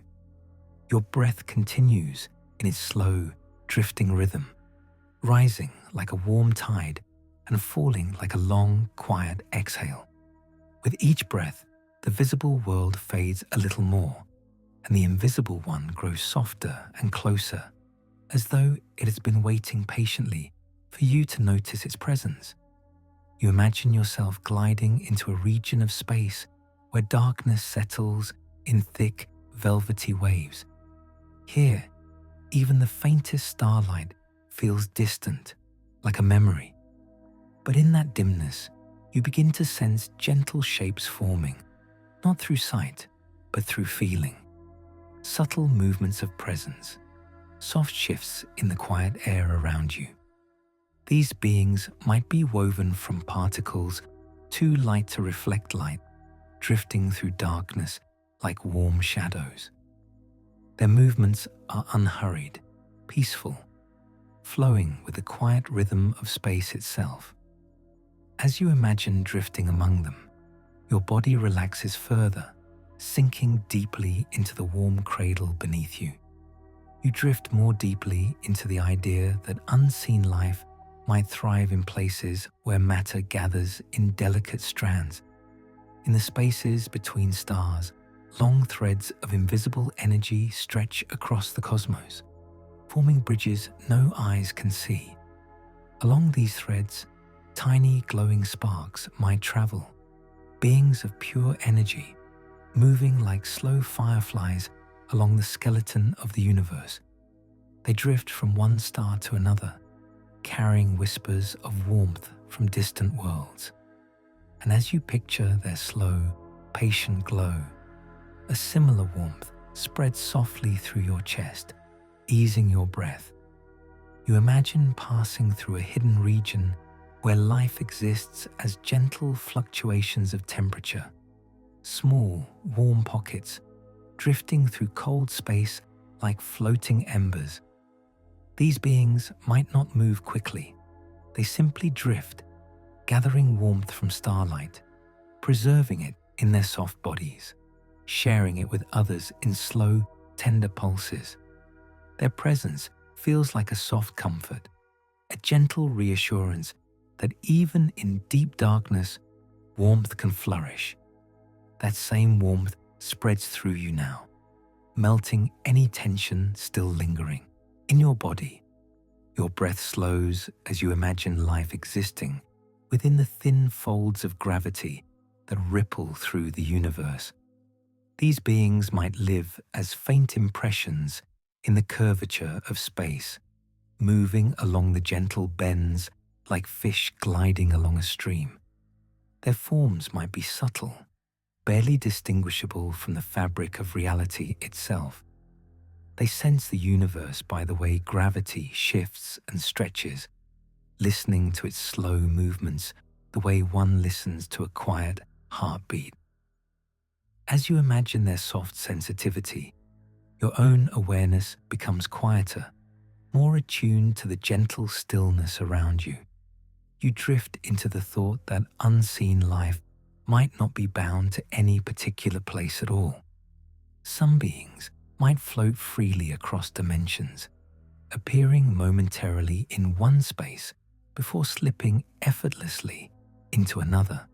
Your breath continues in its slow, drifting rhythm, rising like a warm tide and falling like a long, quiet exhale. With each breath, the visible world fades a little more, and the invisible one grows softer and closer, as though it has been waiting patiently for you to notice its presence. You imagine yourself gliding into a region of space where darkness settles in thick, velvety waves. Here, even the faintest starlight feels distant, like a memory. But in that dimness, you begin to sense gentle shapes forming, not through sight, but through feeling. Subtle movements of presence, soft shifts in the quiet air around you. These beings might be woven from particles too light to reflect light, drifting through darkness like warm shadows. Their movements are unhurried, peaceful, flowing with the quiet rhythm of space itself. As you imagine drifting among them, your body relaxes further, sinking deeply into the warm cradle beneath you. You drift more deeply into the idea that unseen life might thrive in places where matter gathers in delicate strands. In the spaces between stars, long threads of invisible energy stretch across the cosmos, forming bridges no eyes can see. Along these threads, tiny glowing sparks might travel, beings of pure energy, moving like slow fireflies along the skeleton of the universe. They drift from one star to another, carrying whispers of warmth from distant worlds. And as you picture their slow, patient glow, a similar warmth spreads softly through your chest, easing your breath. You imagine passing through a hidden region where life exists as gentle fluctuations of temperature, small, warm pockets drifting through cold space like floating embers. These beings might not move quickly. They simply drift, gathering warmth from starlight, preserving it in their soft bodies, sharing it with others in slow, tender pulses. Their presence feels like a soft comfort, a gentle reassurance that even in deep darkness, warmth can flourish. That same warmth spreads through you now, melting any tension still lingering. In your body, your breath slows as you imagine life existing within the thin folds of gravity that ripple through the universe. These beings might live as faint impressions in the curvature of space, moving along the gentle bends like fish gliding along a stream. Their forms might be subtle, barely distinguishable from the fabric of reality itself. They sense the universe by the way gravity shifts and stretches, listening to its slow movements the way one listens to a quiet heartbeat. As you imagine their soft sensitivity, your own awareness becomes quieter, more attuned to the gentle stillness around you. You drift into the thought that unseen life might not be bound to any particular place at all. Some beings might float freely across dimensions, appearing momentarily in one space before slipping effortlessly into another.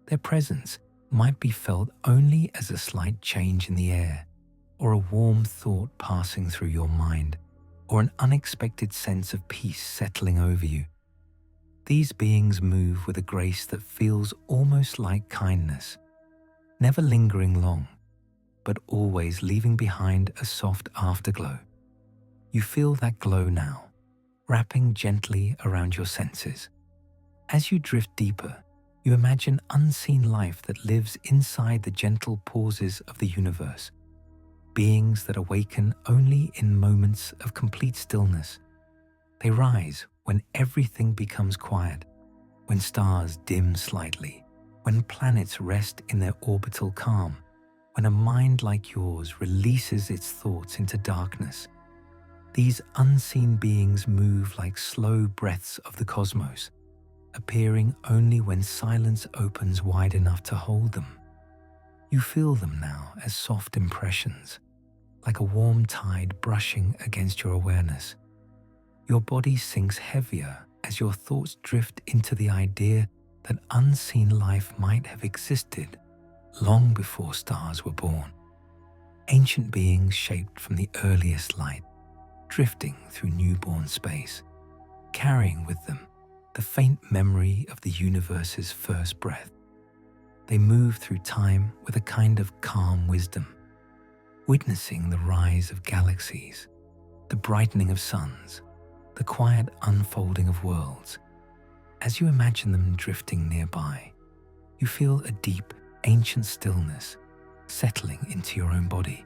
Their presence might be felt only as a slight change in the air, or a warm thought passing through your mind, or an unexpected sense of peace settling over you. These beings move with a grace that feels almost like kindness, never lingering long, but always leaving behind a soft afterglow. You feel that glow now, wrapping gently around your senses. As you drift deeper, you imagine unseen life that lives inside the gentle pauses of the universe, beings that awaken only in moments of complete stillness. They rise when everything becomes quiet, when stars dim slightly, when planets rest in their orbital calm, when a mind like yours releases its thoughts into darkness. These unseen beings move like slow breaths of the cosmos, appearing only when silence opens wide enough to hold them. You feel them now as soft impressions, like a warm tide brushing against your awareness. Your body sinks heavier as your thoughts drift into the idea that unseen life might have existed long before stars were born. Ancient beings shaped from the earliest light, drifting through newborn space, carrying with them the faint memory of the universe's first breath. They move through time with a kind of calm wisdom, witnessing the rise of galaxies, the brightening of suns, the quiet unfolding of worlds. As you imagine them drifting nearby, you feel a deep, ancient stillness settling into your own body,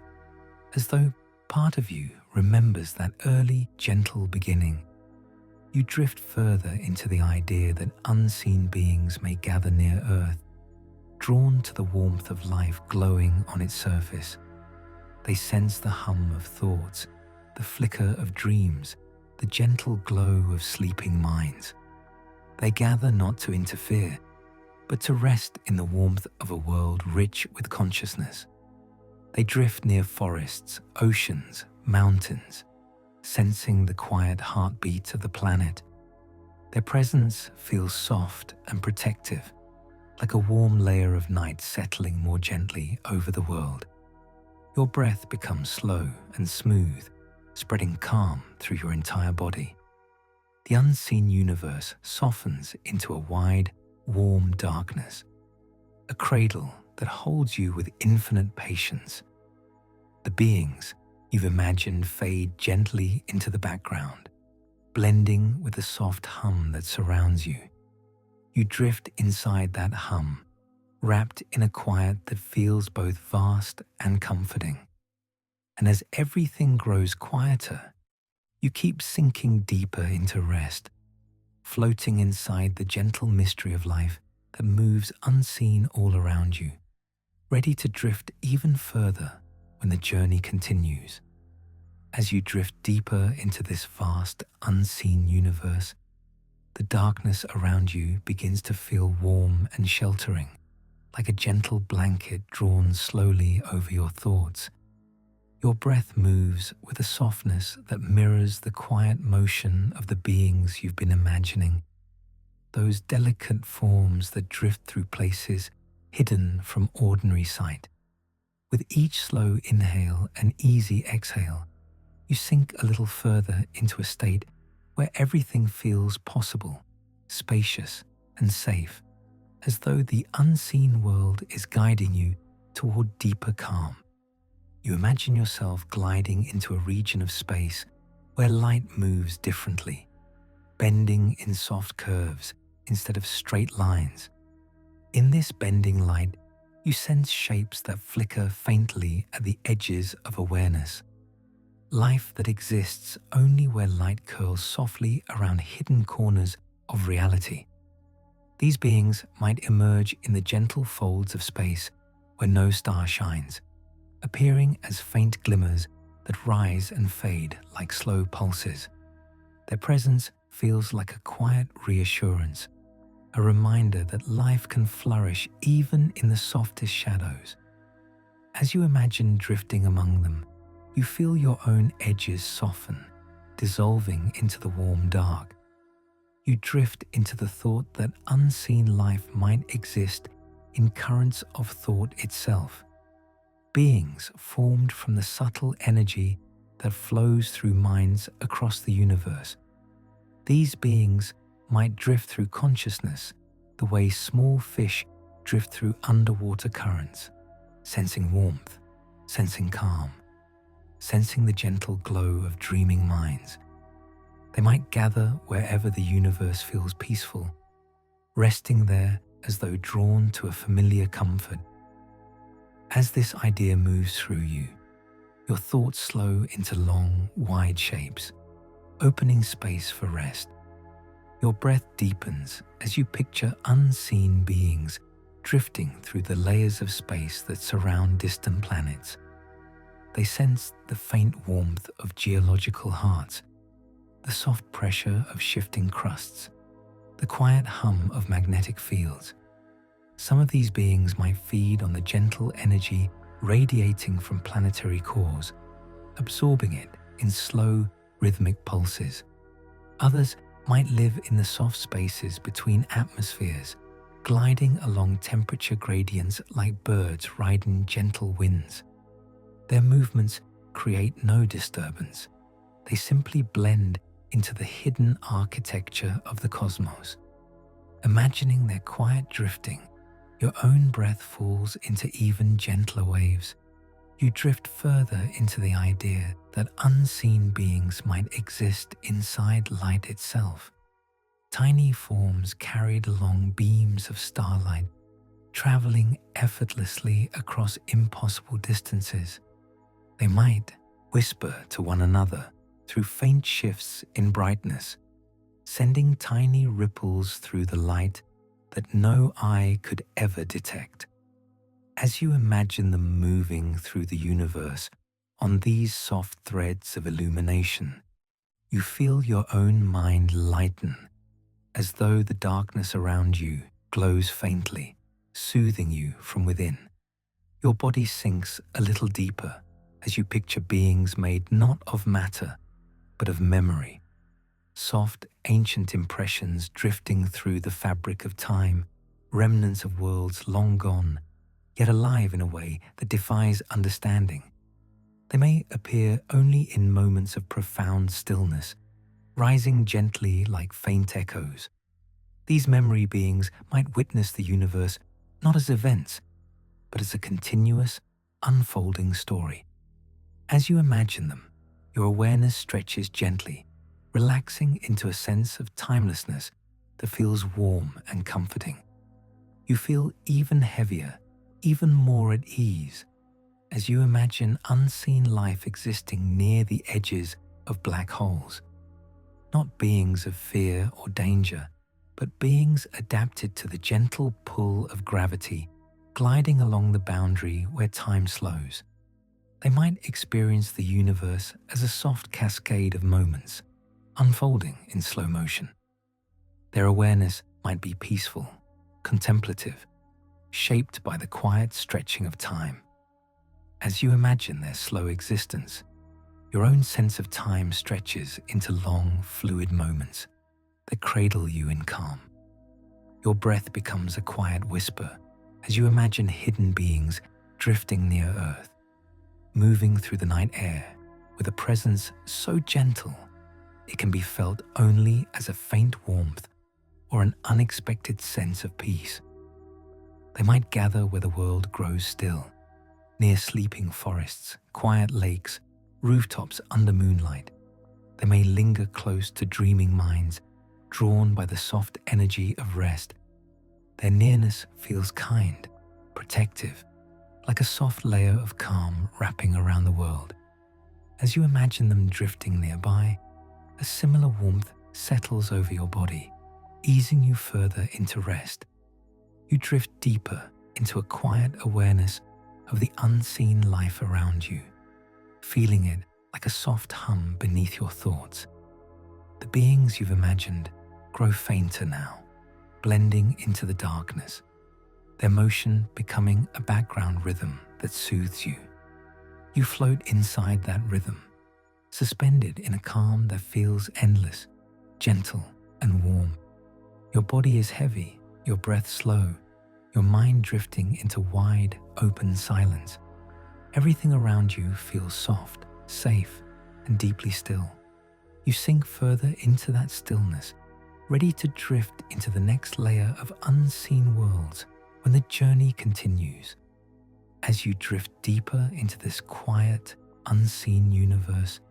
as though part of you remembers that early, gentle beginning. You drift further into the idea that unseen beings may gather near Earth, drawn to the warmth of life glowing on its surface. They sense the hum of thoughts, the flicker of dreams, the gentle glow of sleeping minds. They gather not to interfere, but to rest in the warmth of a world rich with consciousness. They drift near forests, oceans, mountains, sensing the quiet heartbeat of the planet. Their presence feels soft and protective, like a warm layer of night settling more gently over the world. Your breath becomes slow and smooth, spreading calm through your entire body. The unseen universe softens into a wide, warm darkness, a cradle that holds you with infinite patience. The beings, you've imagined fade gently into the background, blending with the soft hum that surrounds you. You drift inside that hum, wrapped in a quiet that feels both vast and comforting. And as everything grows quieter, you keep sinking deeper into rest, floating inside the gentle mystery of life that moves unseen all around you, ready to drift even further when the journey continues. As you drift deeper into this vast, unseen universe, the darkness around you begins to feel warm and sheltering, like a gentle blanket drawn slowly over your thoughts. Your breath moves with a softness that mirrors the quiet motion of the beings you've been imagining, those delicate forms that drift through places hidden from ordinary sight. With each slow inhale and easy exhale, you sink a little further into a state where everything feels possible, spacious, and safe, as though the unseen world is guiding you toward deeper calm. You imagine yourself gliding into a region of space where light moves differently, bending in soft curves instead of straight lines. In this bending light, you sense shapes that flicker faintly at the edges of awareness. Life that exists only where light curls softly around hidden corners of reality. These beings might emerge in the gentle folds of space where no star shines, appearing as faint glimmers that rise and fade like slow pulses. Their presence feels like a quiet reassurance, a reminder that life can flourish even in the softest shadows. As you imagine drifting among them, you feel your own edges soften, dissolving into the warm dark. You drift into the thought that unseen life might exist in currents of thought itself, beings formed from the subtle energy that flows through minds across the universe. These beings might drift through consciousness the way small fish drift through underwater currents, sensing warmth, sensing calm, sensing the gentle glow of dreaming minds. They might gather wherever the universe feels peaceful, resting there as though drawn to a familiar comfort. As this idea moves through you, your thoughts slow into long, wide shapes, opening space for rest. Your breath deepens as you picture unseen beings drifting through the layers of space that surround distant planets. They sense the faint warmth of geological hearts, the soft pressure of shifting crusts, the quiet hum of magnetic fields. Some of these beings might feed on the gentle energy radiating from planetary cores, absorbing it in slow, rhythmic pulses. Others might live in the soft spaces between atmospheres, gliding along temperature gradients like birds riding gentle winds. Their movements create no disturbance. They simply blend into the hidden architecture of the cosmos. Imagining their quiet drifting, your own breath falls into even gentler waves. You drift further into the idea that unseen beings might exist inside light itself. Tiny forms carried along beams of starlight, traveling effortlessly across impossible distances. They might whisper to one another through faint shifts in brightness, sending tiny ripples through the light that no eye could ever detect. As you imagine them moving through the universe on these soft threads of illumination, you feel your own mind lighten, as though the darkness around you glows faintly, soothing you from within. Your body sinks a little deeper as you picture beings made not of matter, but of memory. Soft, ancient impressions drifting through the fabric of time, remnants of worlds long gone, yet alive in a way that defies understanding. They may appear only in moments of profound stillness, rising gently like faint echoes. These memory beings might witness the universe not as events, but as a continuous, unfolding story. As you imagine them, your awareness stretches gently, relaxing into a sense of timelessness that feels warm and comforting. You feel even heavier, even more at ease, as you imagine unseen life existing near the edges of black holes. Not beings of fear or danger, but beings adapted to the gentle pull of gravity, gliding along the boundary where time slows. They might experience the universe as a soft cascade of moments, unfolding in slow motion. Their awareness might be peaceful, contemplative, shaped by the quiet stretching of time. As you imagine their slow existence, your own sense of time stretches into long, fluid moments that cradle you in calm. Your breath becomes a quiet whisper as you imagine hidden beings drifting near Earth, moving through the night air with a presence so gentle it can be felt only as a faint warmth or an unexpected sense of peace. They might gather where the world grows still, near sleeping forests, quiet lakes, rooftops under moonlight. They may linger close to dreaming minds, drawn by the soft energy of rest. Their nearness feels kind, protective, like a soft layer of calm wrapping around the world. As you imagine them drifting nearby, a similar warmth settles over your body, easing you further into rest. You drift deeper into a quiet awareness of the unseen life around you, feeling it like a soft hum beneath your thoughts. The beings you've imagined grow fainter now, blending into the darkness, their motion becoming a background rhythm that soothes you. You float inside that rhythm, suspended in a calm that feels endless, gentle, and warm. Your body is heavy, your breath slow, your mind drifting into wide, open silence. Everything around you feels soft, safe, and deeply still. You sink further into that stillness, ready to drift into the next layer of unseen worlds when the journey continues. As you drift deeper into this quiet, unseen universe,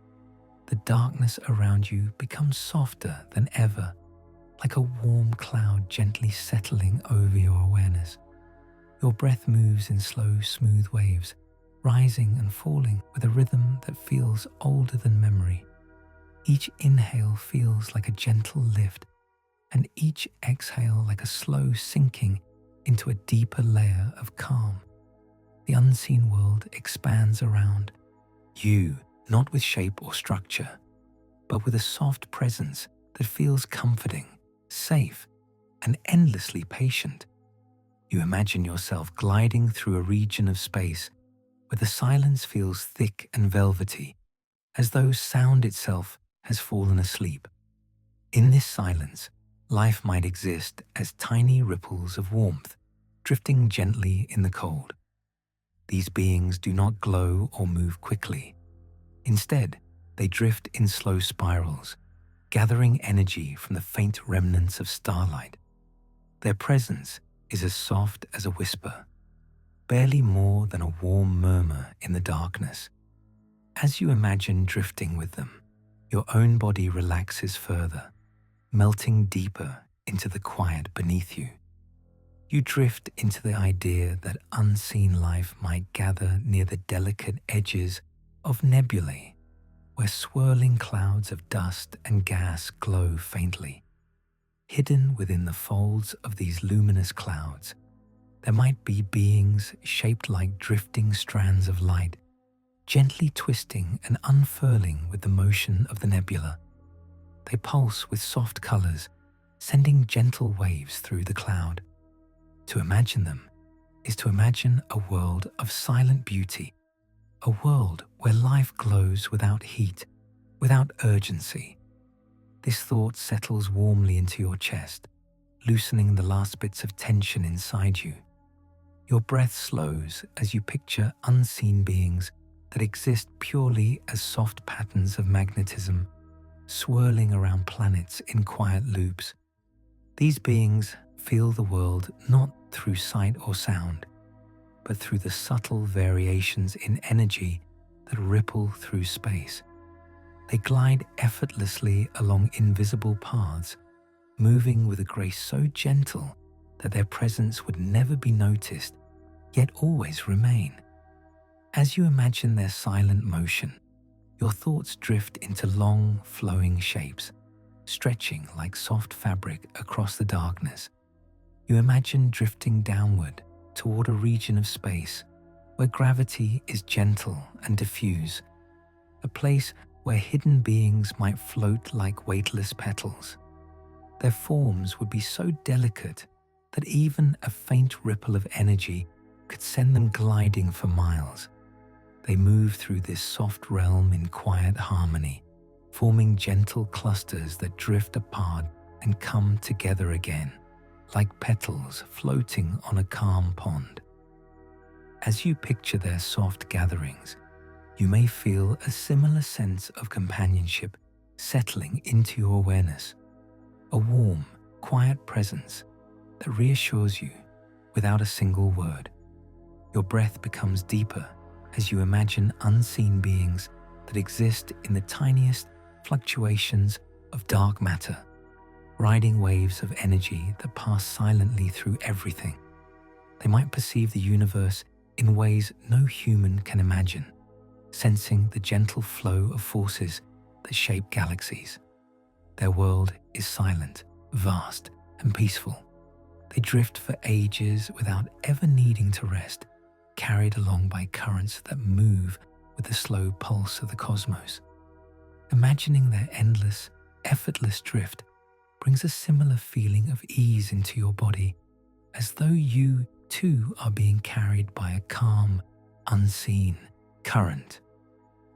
the darkness around you becomes softer than ever, like a warm cloud gently settling over your awareness. Your breath moves in slow, smooth waves, rising and falling with a rhythm that feels older than memory. Each inhale feels like a gentle lift, and each exhale like a slow sinking into a deeper layer of calm. The unseen world expands around you, not with shape or structure, but with a soft presence that feels comforting, safe, and endlessly patient. You imagine yourself gliding through a region of space where the silence feels thick and velvety, as though sound itself has fallen asleep. In this silence, life might exist as tiny ripples of warmth, drifting gently in the cold. These beings do not glow or move quickly. Instead, they drift in slow spirals, gathering energy from the faint remnants of starlight. Their presence is as soft as a whisper, barely more than a warm murmur in the darkness. As you imagine drifting with them, your own body relaxes further, melting deeper into the quiet beneath you. You drift into the idea that unseen life might gather near the delicate edges of nebulae, where swirling clouds of dust and gas glow faintly. Hidden within the folds of these luminous clouds, there might be beings shaped like drifting strands of light, gently twisting and unfurling with the motion of the nebula. They pulse with soft colors, sending gentle waves through the cloud. To imagine them is to imagine a world of silent beauty, a world where life glows without heat, without urgency. This thought settles warmly into your chest, loosening the last bits of tension inside you. Your breath slows as you picture unseen beings that exist purely as soft patterns of magnetism, swirling around planets in quiet loops. These beings feel the world not through sight or sound, but through the subtle variations in energy that ripple through space. They glide effortlessly along invisible paths, moving with a grace so gentle that their presence would never be noticed, yet always remain. As you imagine their silent motion, your thoughts drift into long, flowing shapes, stretching like soft fabric across the darkness. You imagine drifting downward toward a region of space where gravity is gentle and diffuse, a place where hidden beings might float like weightless petals. Their forms would be so delicate that even a faint ripple of energy could send them gliding for miles. They move through this soft realm in quiet harmony, forming gentle clusters that drift apart and come together again, like petals floating on a calm pond. As you picture their soft gatherings, you may feel a similar sense of companionship settling into your awareness, a warm, quiet presence that reassures you without a single word. Your breath becomes deeper as you imagine unseen beings that exist in the tiniest fluctuations of dark matter, riding waves of energy that pass silently through everything. They might perceive the universe in ways no human can imagine, sensing the gentle flow of forces that shape galaxies. Their world is silent, vast, and peaceful. They drift for ages without ever needing to rest, carried along by currents that move with the slow pulse of the cosmos. Imagining their endless, effortless drift brings a similar feeling of ease into your body, as though you too are being carried by a calm, unseen current.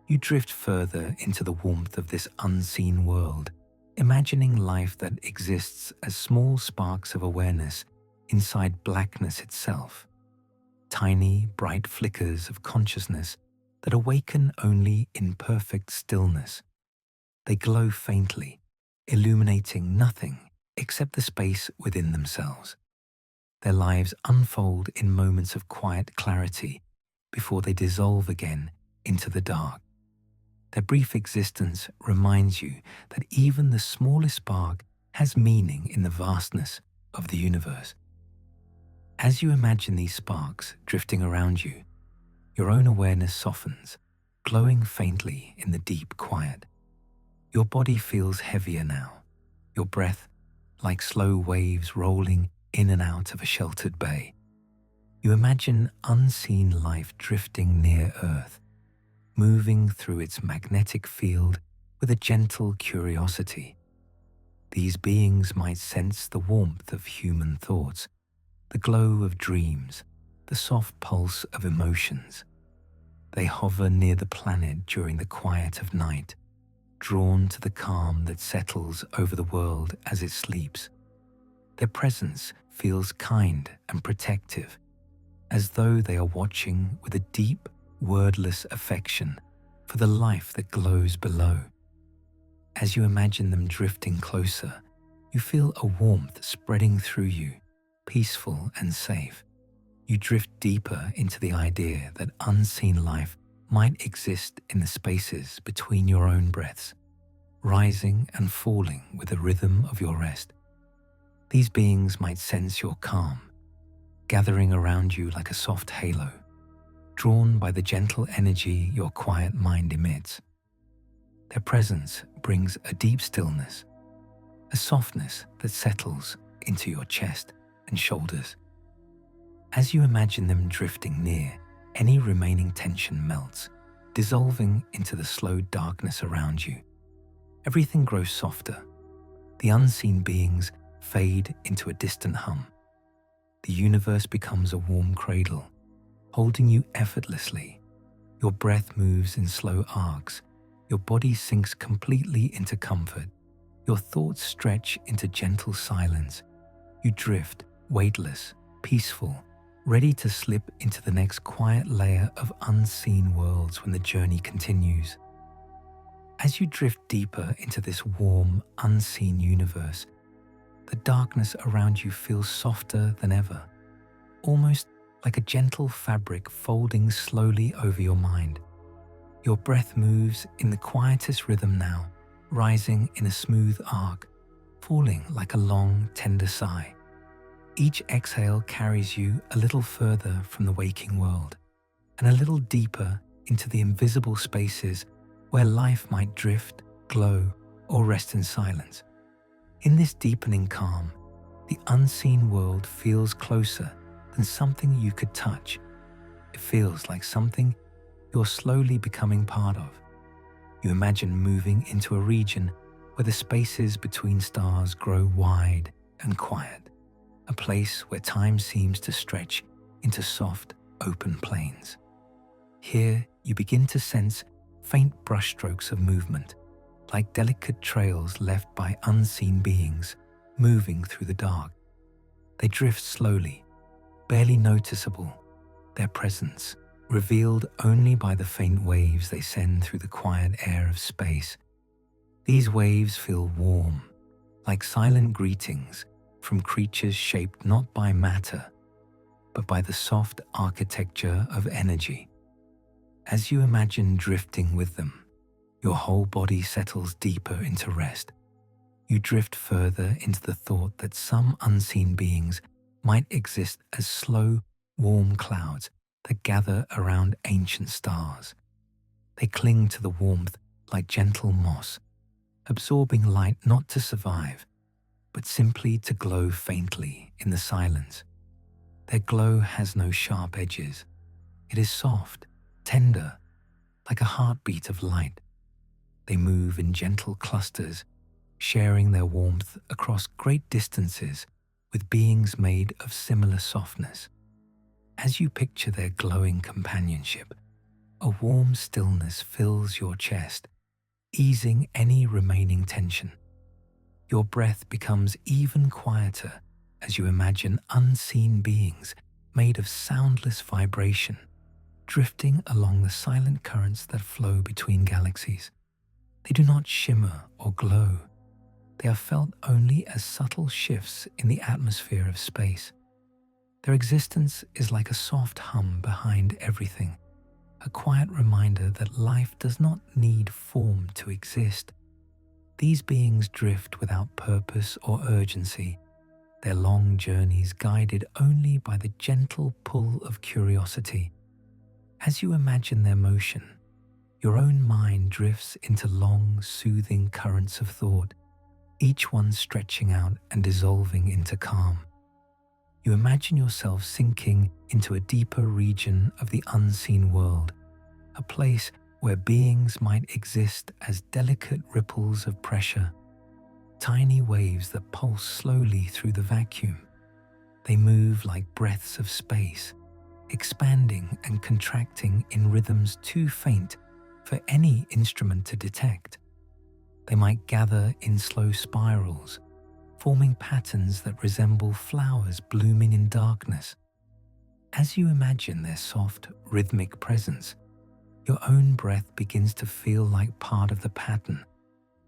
You drift further into the warmth of this unseen world, imagining life that exists as small sparks of awareness inside blackness itself. Tiny, bright flickers of consciousness that awaken only in perfect stillness. They glow faintly, illuminating nothing except the space within themselves. Their lives unfold in moments of quiet clarity before they dissolve again into the dark. Their brief existence reminds you that even the smallest spark has meaning in the vastness of the universe. As you imagine these sparks drifting around you, your own awareness softens, glowing faintly in the deep quiet. Your body feels heavier now, your breath like slow waves rolling in and out of a sheltered bay. You imagine unseen life drifting near Earth, moving through its magnetic field with a gentle curiosity. These beings might sense the warmth of human thoughts, the glow of dreams, the soft pulse of emotions. They hover near the planet during the quiet of night, drawn to the calm that settles over the world as it sleeps. Their presence feels kind and protective, as though they are watching with a deep, wordless affection for the life that glows below. As you imagine them drifting closer, you feel a warmth spreading through you, peaceful and safe. You drift deeper into the idea that unseen life might exist in the spaces between your own breaths, rising and falling with the rhythm of your rest. These beings might sense your calm, gathering around you like a soft halo, drawn by the gentle energy your quiet mind emits. Their presence brings a deep stillness, a softness that settles into your chest and shoulders. As you imagine them drifting near, any remaining tension melts, dissolving into the slow darkness around you. Everything grows softer. The unseen beings fade into a distant hum. The universe becomes a warm cradle, holding you effortlessly. Your breath moves in slow arcs. Your body sinks completely into comfort. Your thoughts stretch into gentle silence. You drift, weightless, peaceful, ready to slip into the next quiet layer of unseen worlds when the journey continues. As you drift deeper into this warm, unseen universe, the darkness around you feels softer than ever, almost like a gentle fabric folding slowly over your mind. Your breath moves in the quietest rhythm now, rising in a smooth arc, falling like a long, tender sigh. Each exhale carries you a little further from the waking world, and a little deeper into the invisible spaces where life might drift, glow, or rest in silence. In this deepening calm, the unseen world feels closer than something you could touch. It feels like something you're slowly becoming part of. You imagine moving into a region where the spaces between stars grow wide and quiet, a place where time seems to stretch into soft, open plains. Here, you begin to sense faint brushstrokes of movement, like delicate trails left by unseen beings moving through the dark. They drift slowly, barely noticeable, their presence revealed only by the faint waves they send through the quiet air of space. These waves feel warm, like silent greetings from creatures shaped not by matter, but by the soft architecture of energy. As you imagine drifting with them, your whole body settles deeper into rest. You drift further into the thought that some unseen beings might exist as slow, warm clouds that gather around ancient stars. They cling to the warmth like gentle moss, absorbing light not to survive, but simply to glow faintly in the silence. Their glow has no sharp edges. It is soft, tender, like a heartbeat of light. They move in gentle clusters, sharing their warmth across great distances with beings made of similar softness. As you picture their glowing companionship, a warm stillness fills your chest, easing any remaining tension. Your breath becomes even quieter as you imagine unseen beings made of soundless vibration, drifting along the silent currents that flow between galaxies. They do not shimmer or glow. They are felt only as subtle shifts in the atmosphere of space. Their existence is like a soft hum behind everything, a quiet reminder that life does not need form to exist. These beings drift without purpose or urgency, their long journeys guided only by the gentle pull of curiosity. As you imagine their motion, your own mind drifts into long, soothing currents of thought, each one stretching out and dissolving into calm. You imagine yourself sinking into a deeper region of the unseen world, a place where beings might exist as delicate ripples of pressure, tiny waves that pulse slowly through the vacuum. They move like breaths of space, expanding and contracting in rhythms too faint for any instrument to detect. They might gather in slow spirals, forming patterns that resemble flowers blooming in darkness. As you imagine their soft, rhythmic presence, your own breath begins to feel like part of the pattern,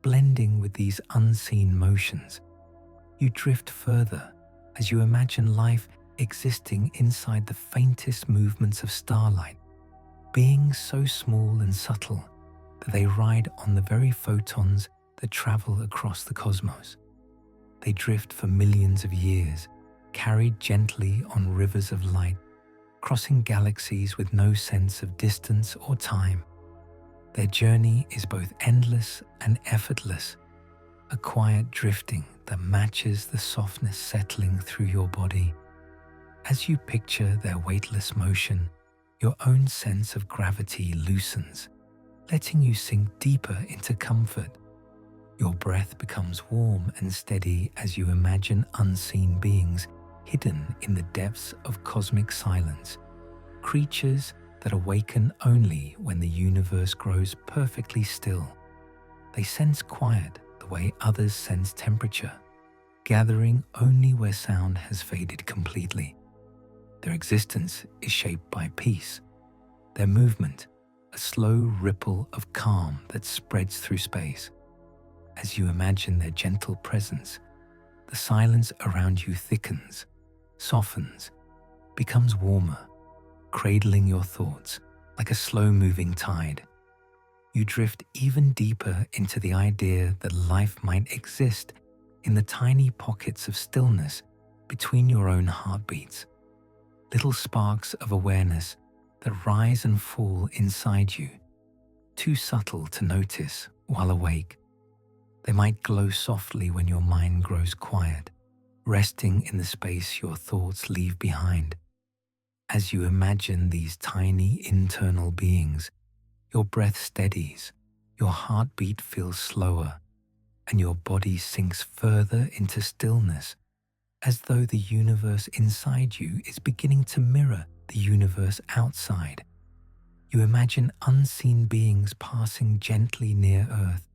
blending with these unseen motions. You drift further as you imagine life existing inside the faintest movements of starlight, beings so small and subtle that they ride on the very photons that travel across the cosmos. They drift for millions of years, carried gently on rivers of light, crossing galaxies with no sense of distance or time. Their journey is both endless and effortless, a quiet drifting that matches the softness settling through your body. As you picture their weightless motion, your own sense of gravity loosens, letting you sink deeper into comfort. Your breath becomes warm and steady as you imagine unseen beings hidden in the depths of cosmic silence, creatures that awaken only when the universe grows perfectly still. They sense quiet the way others sense temperature, gathering only where sound has faded completely. Their existence is shaped by peace, their movement a slow ripple of calm that spreads through space. As you imagine their gentle presence, the silence around you thickens, softens, becomes warmer, cradling your thoughts like a slow-moving tide. You drift even deeper into the idea that life might exist in the tiny pockets of stillness between your own heartbeats, little sparks of awareness that rise and fall inside you, too subtle to notice while awake. They might glow softly when your mind grows quiet, resting in the space your thoughts leave behind. As you imagine these tiny internal beings, your breath steadies, your heartbeat feels slower, and your body sinks further into stillness, as though the universe inside you is beginning to mirror the universe outside. You imagine unseen beings passing gently near Earth,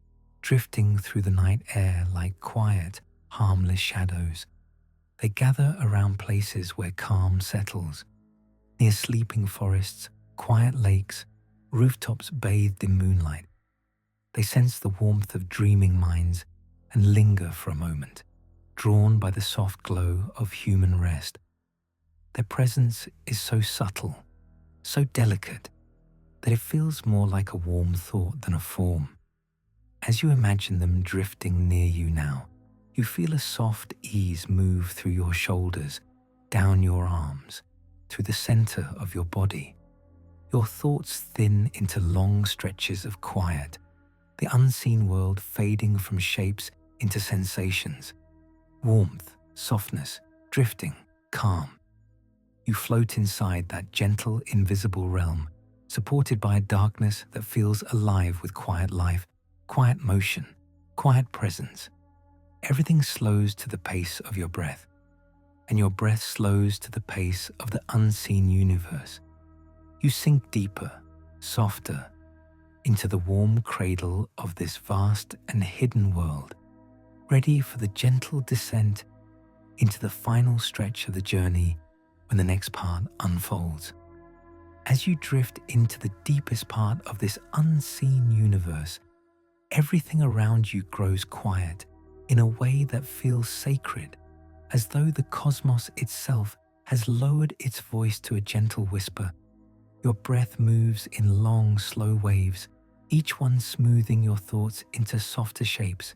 drifting through the night air like quiet, harmless shadows. They gather around places where calm settles, near sleeping forests, quiet lakes, rooftops bathed in moonlight. They sense the warmth of dreaming minds and linger for a moment, drawn by the soft glow of human rest. Their presence is so subtle, so delicate, that it feels more like a warm thought than a form. As you imagine them drifting near you now, you feel a soft ease move through your shoulders, down your arms, through the center of your body. Your thoughts thin into long stretches of quiet, the unseen world fading from shapes into sensations, warmth, softness, drifting, calm. You float inside that gentle, invisible realm, supported by a darkness that feels alive with quiet life, quiet motion, quiet presence. Everything slows to the pace of your breath, and your breath slows to the pace of the unseen universe. You sink deeper, softer, into the warm cradle of this vast and hidden world, ready for the gentle descent into the final stretch of the journey when the next part unfolds. As you drift into the deepest part of this unseen universe, everything around you grows quiet in a way that feels sacred, as though the cosmos itself has lowered its voice to a gentle whisper. Your breath moves in long, slow waves, each one smoothing your thoughts into softer shapes,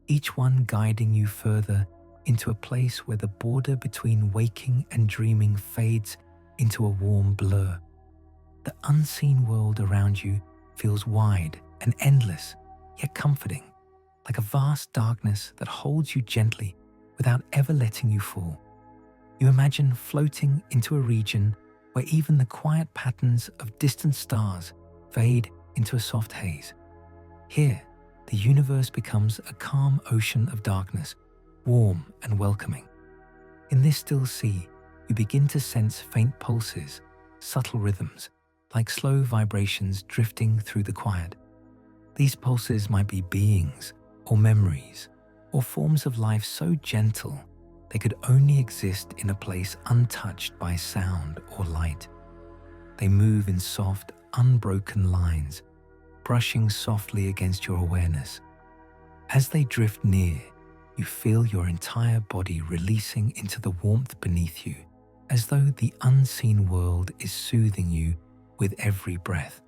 each one guiding you further into a place where the border between waking and dreaming fades into a warm blur. The unseen world around you feels wide and endless, yet comforting, like a vast darkness that holds you gently without ever letting you fall. You imagine floating into a region where even the quiet patterns of distant stars fade into a soft haze. Here, the universe becomes a calm ocean of darkness, warm and welcoming. In this still sea, you begin to sense faint pulses, subtle rhythms, like slow vibrations drifting through the quiet. These pulses might be beings, or memories, or forms of life so gentle they could only exist in a place untouched by sound or light. They move in soft, unbroken lines, brushing softly against your awareness. As they drift near, you feel your entire body releasing into the warmth beneath you, as though the unseen world is soothing you with every breath.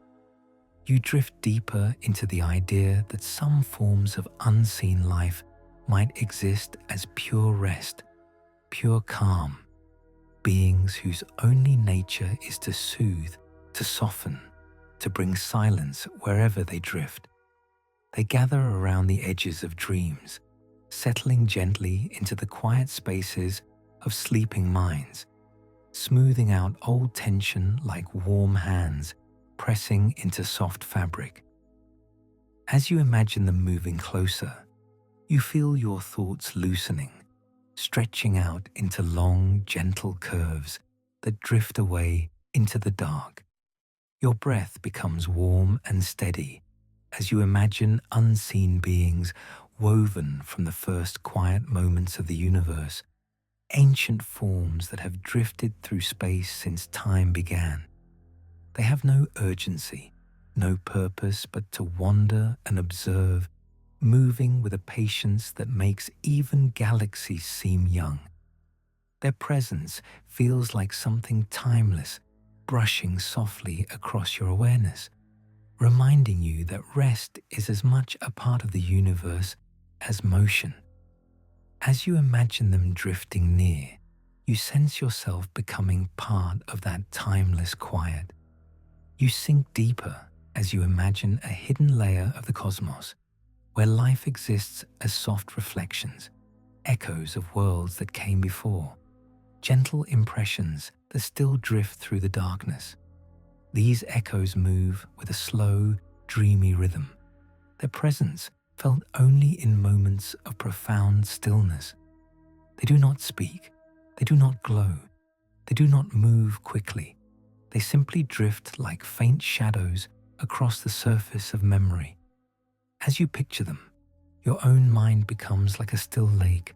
You drift deeper into the idea that some forms of unseen life might exist as pure rest, pure calm, beings whose only nature is to soothe, to soften, to bring silence wherever they drift. They gather around the edges of dreams, settling gently into the quiet spaces of sleeping minds, smoothing out old tension like warm hands pressing into soft fabric. As you imagine them moving closer, you feel your thoughts loosening, stretching out into long, gentle curves that drift away into the dark. Your breath becomes warm and steady as you imagine unseen beings woven from the first quiet moments of the universe, ancient forms that have drifted through space since time began. They have no urgency, no purpose but to wander and observe, moving with a patience that makes even galaxies seem young. Their presence feels like something timeless, brushing softly across your awareness. reminding you that rest is as much a part of the universe as motion. As you imagine them drifting near, you sense yourself becoming part of that timeless quiet. You sink deeper as you imagine a hidden layer of the cosmos, where life exists as soft reflections, echoes of worlds that came before, gentle impressions that still drift through the darkness. These echoes move with a slow, dreamy rhythm, their presence felt only in moments of profound stillness. They do not speak, they do not glow, they do not move quickly. They simply drift like faint shadows across the surface of memory. As you picture them, your own mind becomes like a still lake,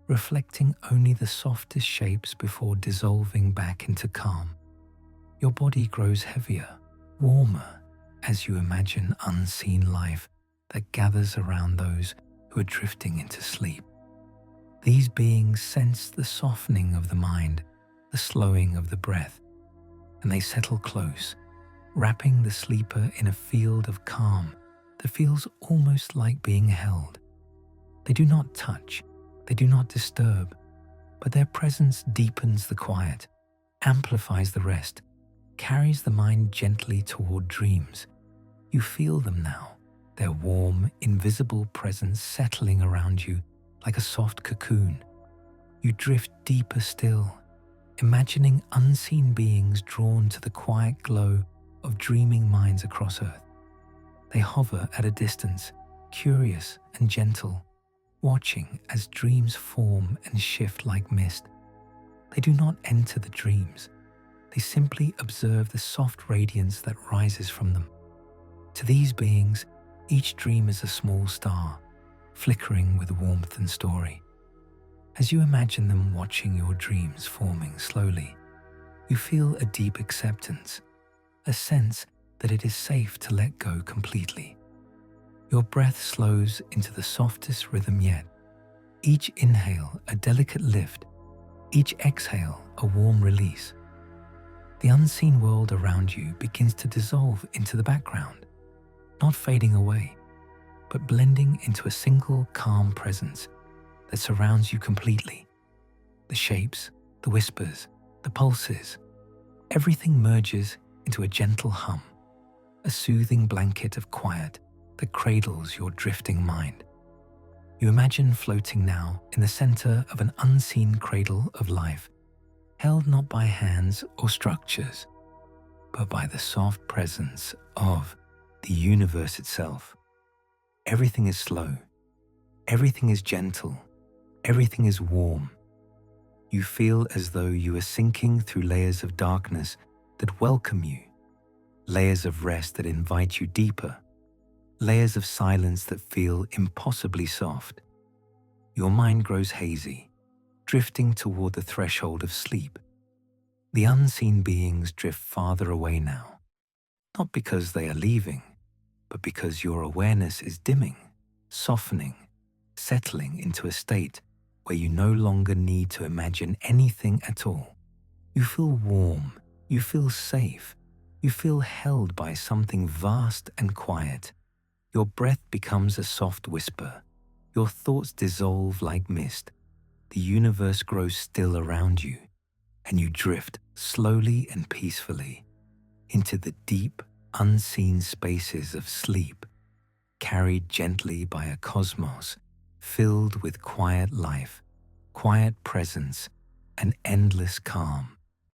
reflecting only the softest shapes before dissolving back into calm. Your body grows heavier, warmer, as you imagine unseen life that gathers around those who are drifting into sleep. These beings sense the softening of the mind, the slowing of the breath, and they settle close, wrapping the sleeper in a field of calm that feels almost like being held. They do not touch, they do not disturb, but their presence deepens the quiet, amplifies the rest, carries the mind gently toward dreams. You feel them now, their warm, invisible presence settling around you like a soft cocoon. You drift deeper still, imagining unseen beings drawn to the quiet glow of dreaming minds across Earth. They hover at a distance, curious and gentle, watching as dreams form and shift like mist. They do not enter the dreams. They simply observe the soft radiance that rises from them. To these beings, each dream is a small star, flickering with warmth and story. As you imagine them watching your dreams forming slowly, you feel a deep acceptance, a sense that it is safe to let go completely. Your breath slows into the softest rhythm yet. Each inhale a delicate lift, each exhale a warm release. The unseen world around you begins to dissolve into the background, not fading away, but blending into a single calm presence that surrounds you completely. The shapes, the whispers, the pulses, everything merges into a gentle hum, a soothing blanket of quiet that cradles your drifting mind. You imagine floating now in the center of an unseen cradle of life, held not by hands or structures, but by the soft presence of the universe itself. Everything is slow, everything is gentle, everything is warm. You feel as though you are sinking through layers of darkness that welcome you, layers of rest that invite you deeper, layers of silence that feel impossibly soft. Your mind grows hazy, drifting toward the threshold of sleep. The unseen beings drift farther away now, not because they are leaving, but because your awareness is dimming, softening, settling into a state where you no longer need to imagine anything at all. You feel warm, you feel safe, you feel held by something vast and quiet. Your breath becomes a soft whisper. Your thoughts dissolve like mist. The universe grows still around you, and you drift slowly and peacefully into the deep, unseen spaces of sleep, carried gently by a cosmos filled with quiet life, quiet presence, and endless calm.